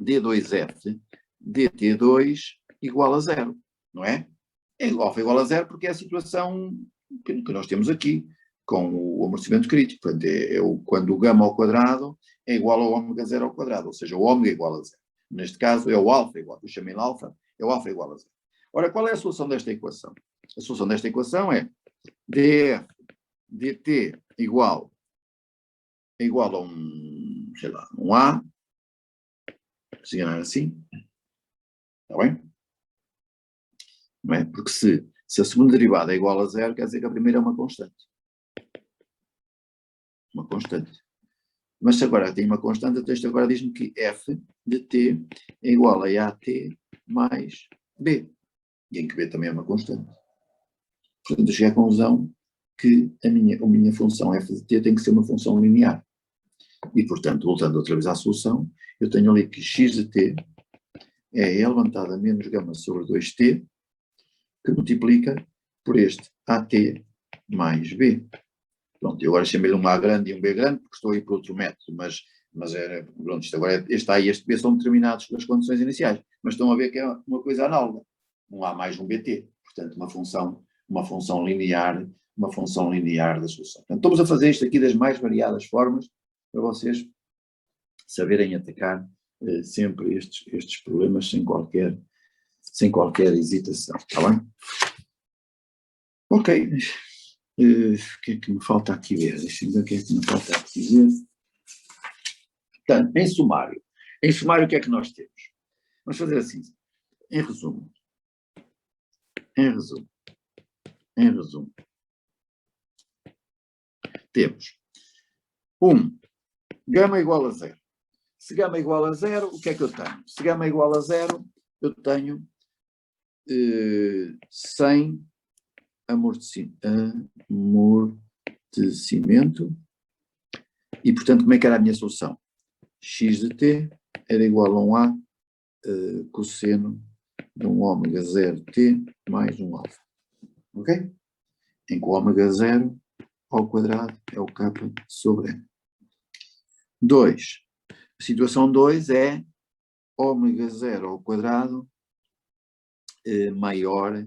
Speaker 1: d2f dt2 igual a 0, não é? O alfa é igual a 0 porque é a situação que nós temos aqui, com o amortecimento crítico. Portanto, quando o gama ao quadrado é igual ao ômega 0 ao quadrado, ou seja, o ômega é igual a 0. Neste caso, é o alfa igual, eu chamei-lhe alfa, é o alfa igual a 0. Ora, qual é a solução desta equação? A solução desta equação é df dt igual a um, sei lá, um A, se ganhar assim, está bem? Não é? Porque se a segunda derivada é igual a 0, quer dizer que a primeira é uma constante. Uma constante. Mas se agora tem uma constante, o texto agora diz-me que f de t é igual a at mais b. E em que b também é uma constante. Portanto, eu cheguei à conclusão que a minha função f de t tem que ser uma função linear. E, portanto, voltando outra vez à solução, eu tenho ali que x de t é e levantada menos gama sobre 2t, que multiplica por este at mais b. Pronto, eu agora chamei-lhe um A grande e um B grande, porque estou aí por outro método, mas pronto, isto agora, este A e este B são determinados pelas condições iniciais, mas estão a ver que é uma coisa análoga, um A mais um BT, portanto uma função linear da solução. Portanto, estamos a fazer isto aqui das mais variadas formas, para vocês saberem atacar sempre estes problemas sem qualquer hesitação, está bem? Ok. O que é que me falta aqui ver? Deixa-me ver o que é que me falta aqui ver. Portanto, em sumário, o que é que nós temos? Vamos fazer assim, em resumo, temos gama igual a 0. Se gama igual a 0, o que é que eu tenho? Se gama igual a 0, eu tenho 100 amortecimento, e portanto como é que era a minha solução? X de t era igual a um A cosseno de um ômega 0t mais um alfa, ok? Em que o ômega 0 ao quadrado é o k sobre n. 2. A situação 2 é ômega 0 ao quadrado maior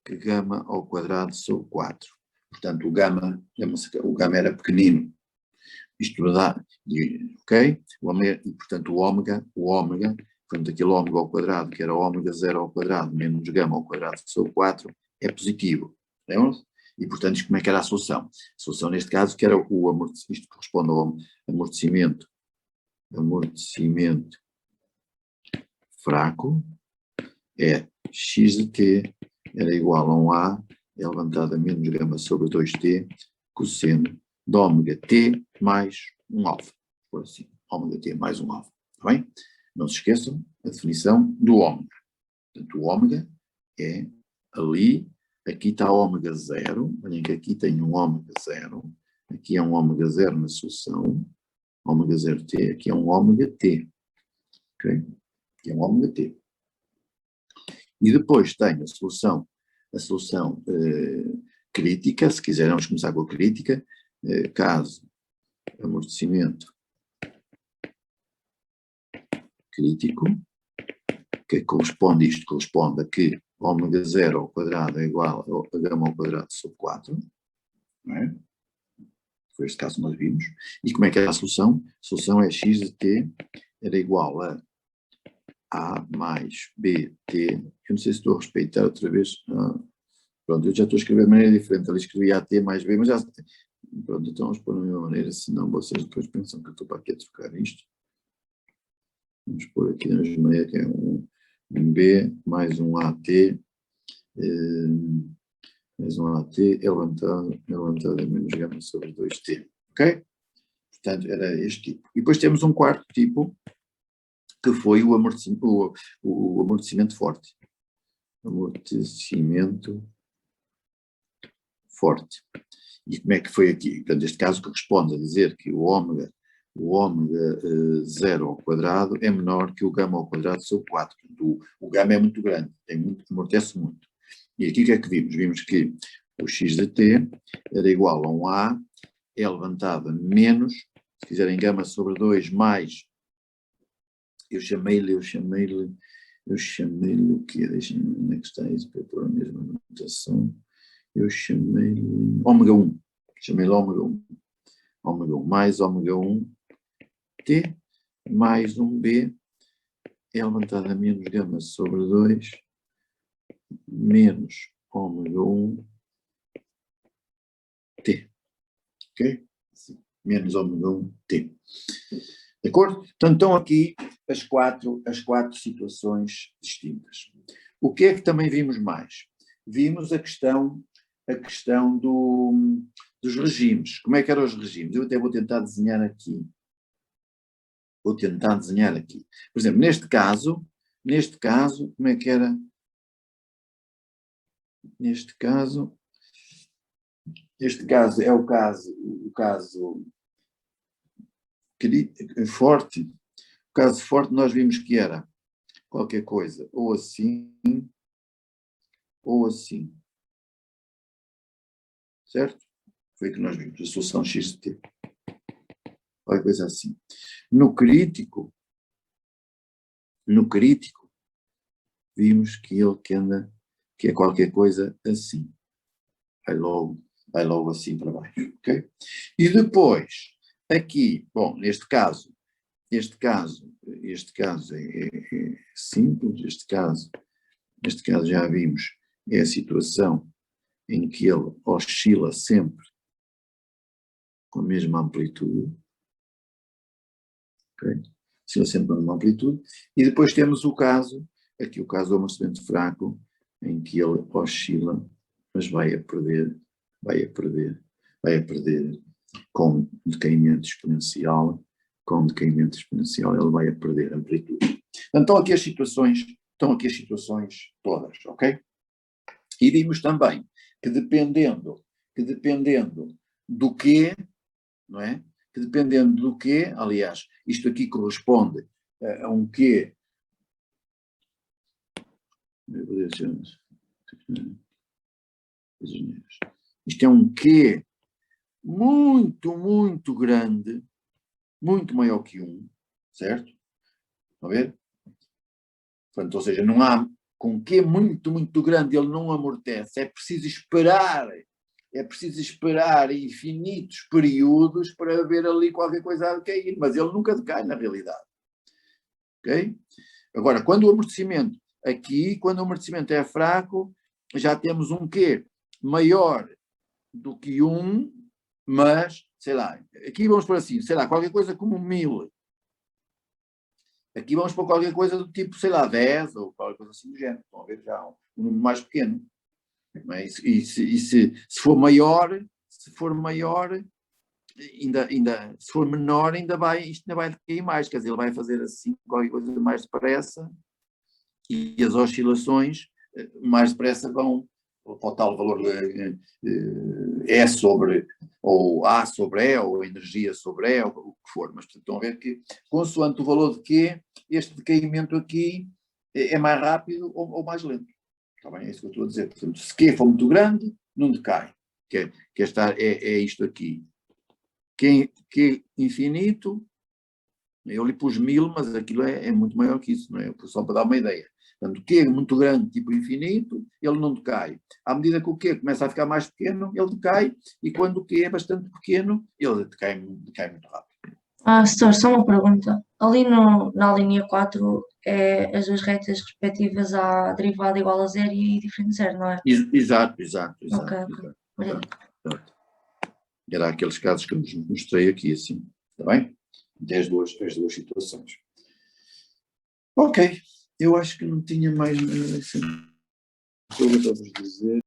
Speaker 1: que gama ao quadrado sobre 4. Portanto, o gama era pequenino. Isto dá, ok? E, portanto, o ômega, portanto, aquele ômega ao quadrado, que era ômega 0 ao quadrado menos gama ao quadrado sobre 4, é positivo. Lembram-se? E, portanto, como é que era a solução? A solução, neste caso, que era isto corresponde ao amortecimento fraco, é x de t era igual a um A elevado a menos gama sobre 2t cosseno de ômega t mais um alfa. Por assim, ômega t mais um alfa. Está bem? Não se esqueçam a definição do ômega. Portanto, o ômega é ali, aqui está ômega 0, olhem que aqui tem um ômega 0, aqui é um ômega 0 na solução, ômega 0t, aqui é um ômega t, ok? Aqui é um ômega t. E depois tenho a solução crítica, se quiser vamos começar com a crítica, caso amortecimento crítico, que corresponde, isto corresponde a que ômega 0 ao quadrado é igual a gama ao quadrado sobre 4, não é? Foi este caso que nós vimos. E como é que é a solução? A solução é x de t era igual a A mais BT. Eu não sei se estou a respeitar outra vez. Pronto, eu já estou a escrever de maneira diferente. Ali escrevi AT mais B, mas já. Pronto, então vamos pôr da mesma maneira, senão vocês depois pensam que eu estou para aqui a trocar isto. Vamos pôr aqui da mesma maneira, que é um B mais um AT. Mais um AT levantado a menos gama sobre 2T. Ok? Portanto, era este tipo. E depois temos um quarto tipo, que foi o amortecimento forte. Amortecimento forte. E como é que foi aqui? Portanto, neste caso corresponde a dizer que o ômega 0 ao quadrado é menor que o gama ao quadrado sobre 4. Portanto, o gama é muito grande, amortece muito. E aqui o que é que vimos? Vimos que o x de t era igual a um A, é levantado a menos, se fizerem gama sobre 2 mais, eu chamei-lhe o quê? Deixem-me, onde é que está isso, para eu pôr a mesma notação. Eu chamei-lhe ômega 1, chamei-lhe ômega 1. Ômega 1 mais ômega 1 t mais um b é levantado a menos gama sobre 2 menos ômega 1 t. Ok? Menos ômega 1 t. De acordo? Portanto, estão aqui as quatro situações distintas. O que é que também vimos mais? Vimos a questão dos regimes. Como é que eram os regimes? Eu até vou tentar desenhar aqui. Por exemplo, neste caso, como é que era? Este caso é o caso forte. O caso forte nós vimos que era qualquer coisa, ou assim, ou assim. Certo? Foi o que nós vimos, a solução x de t. Qualquer coisa assim. No crítico, vimos que que é qualquer coisa assim. Vai logo assim para baixo, ok? E depois, aqui, bom, neste caso é simples, este caso já vimos, é a situação em que ele oscila sempre com a mesma amplitude, ok? Oscila sempre com a mesma amplitude, e depois temos o caso do amortecimento fraco, em que ele oscila, mas vai a perder com decaimento exponencial, ele vai a perder amplitude. Então, estão aqui as situações todas, ok? E vimos também que dependendo do quê, não é? Que dependendo do quê, aliás, isto aqui corresponde a um quê. Isto é um quê muito, muito grande, muito maior que 1, certo? Estão a ver? Portanto, ou seja, não há, com Q muito, muito grande ele não amortece, é preciso esperar infinitos períodos para ver ali qualquer coisa a cair, mas ele nunca decai na realidade. Ok? Agora, quando o amortecimento é fraco, já temos um Q maior do que 1, mas, sei lá, aqui vamos por assim, sei lá, qualquer coisa como 1000. Aqui vamos por qualquer coisa do tipo, sei lá, 10 ou qualquer coisa assim do género. Estão a ver já um número mais pequeno. Não é? E se for maior, ainda, se for menor, isto ainda vai cair mais. Quer dizer, ele vai fazer assim qualquer coisa mais depressa e as oscilações mais depressa vão para o tal valor E sobre ou A sobre E, ou energia sobre E, ou o que for, mas estão a ver que, consoante o valor de Q, este decaimento aqui é mais rápido ou mais lento. Está bem? É isso que eu estou a dizer. Portanto, se Q for muito grande, não decai. É isto aqui. Q infinito, eu lhe pus 1000, mas aquilo é muito maior que isso, não é? Só para dar uma ideia. Portanto, Q é muito grande, tipo infinito, ele não decai. À medida que o Q começa a ficar mais pequeno, ele decai, e quando o Q é bastante pequeno, ele decai muito rápido.
Speaker 7: Setor, só uma pergunta. Ali na linha 4 é as duas retas respectivas à derivada igual a zero e diferente de zero, não é?
Speaker 1: Exato.
Speaker 7: Ok. Obrigado.
Speaker 1: Era aqueles casos que eu vos mostrei aqui, assim. Está bem? As duas situações. Ok. Eu acho que não tinha mais assim, coisa para vos dizer.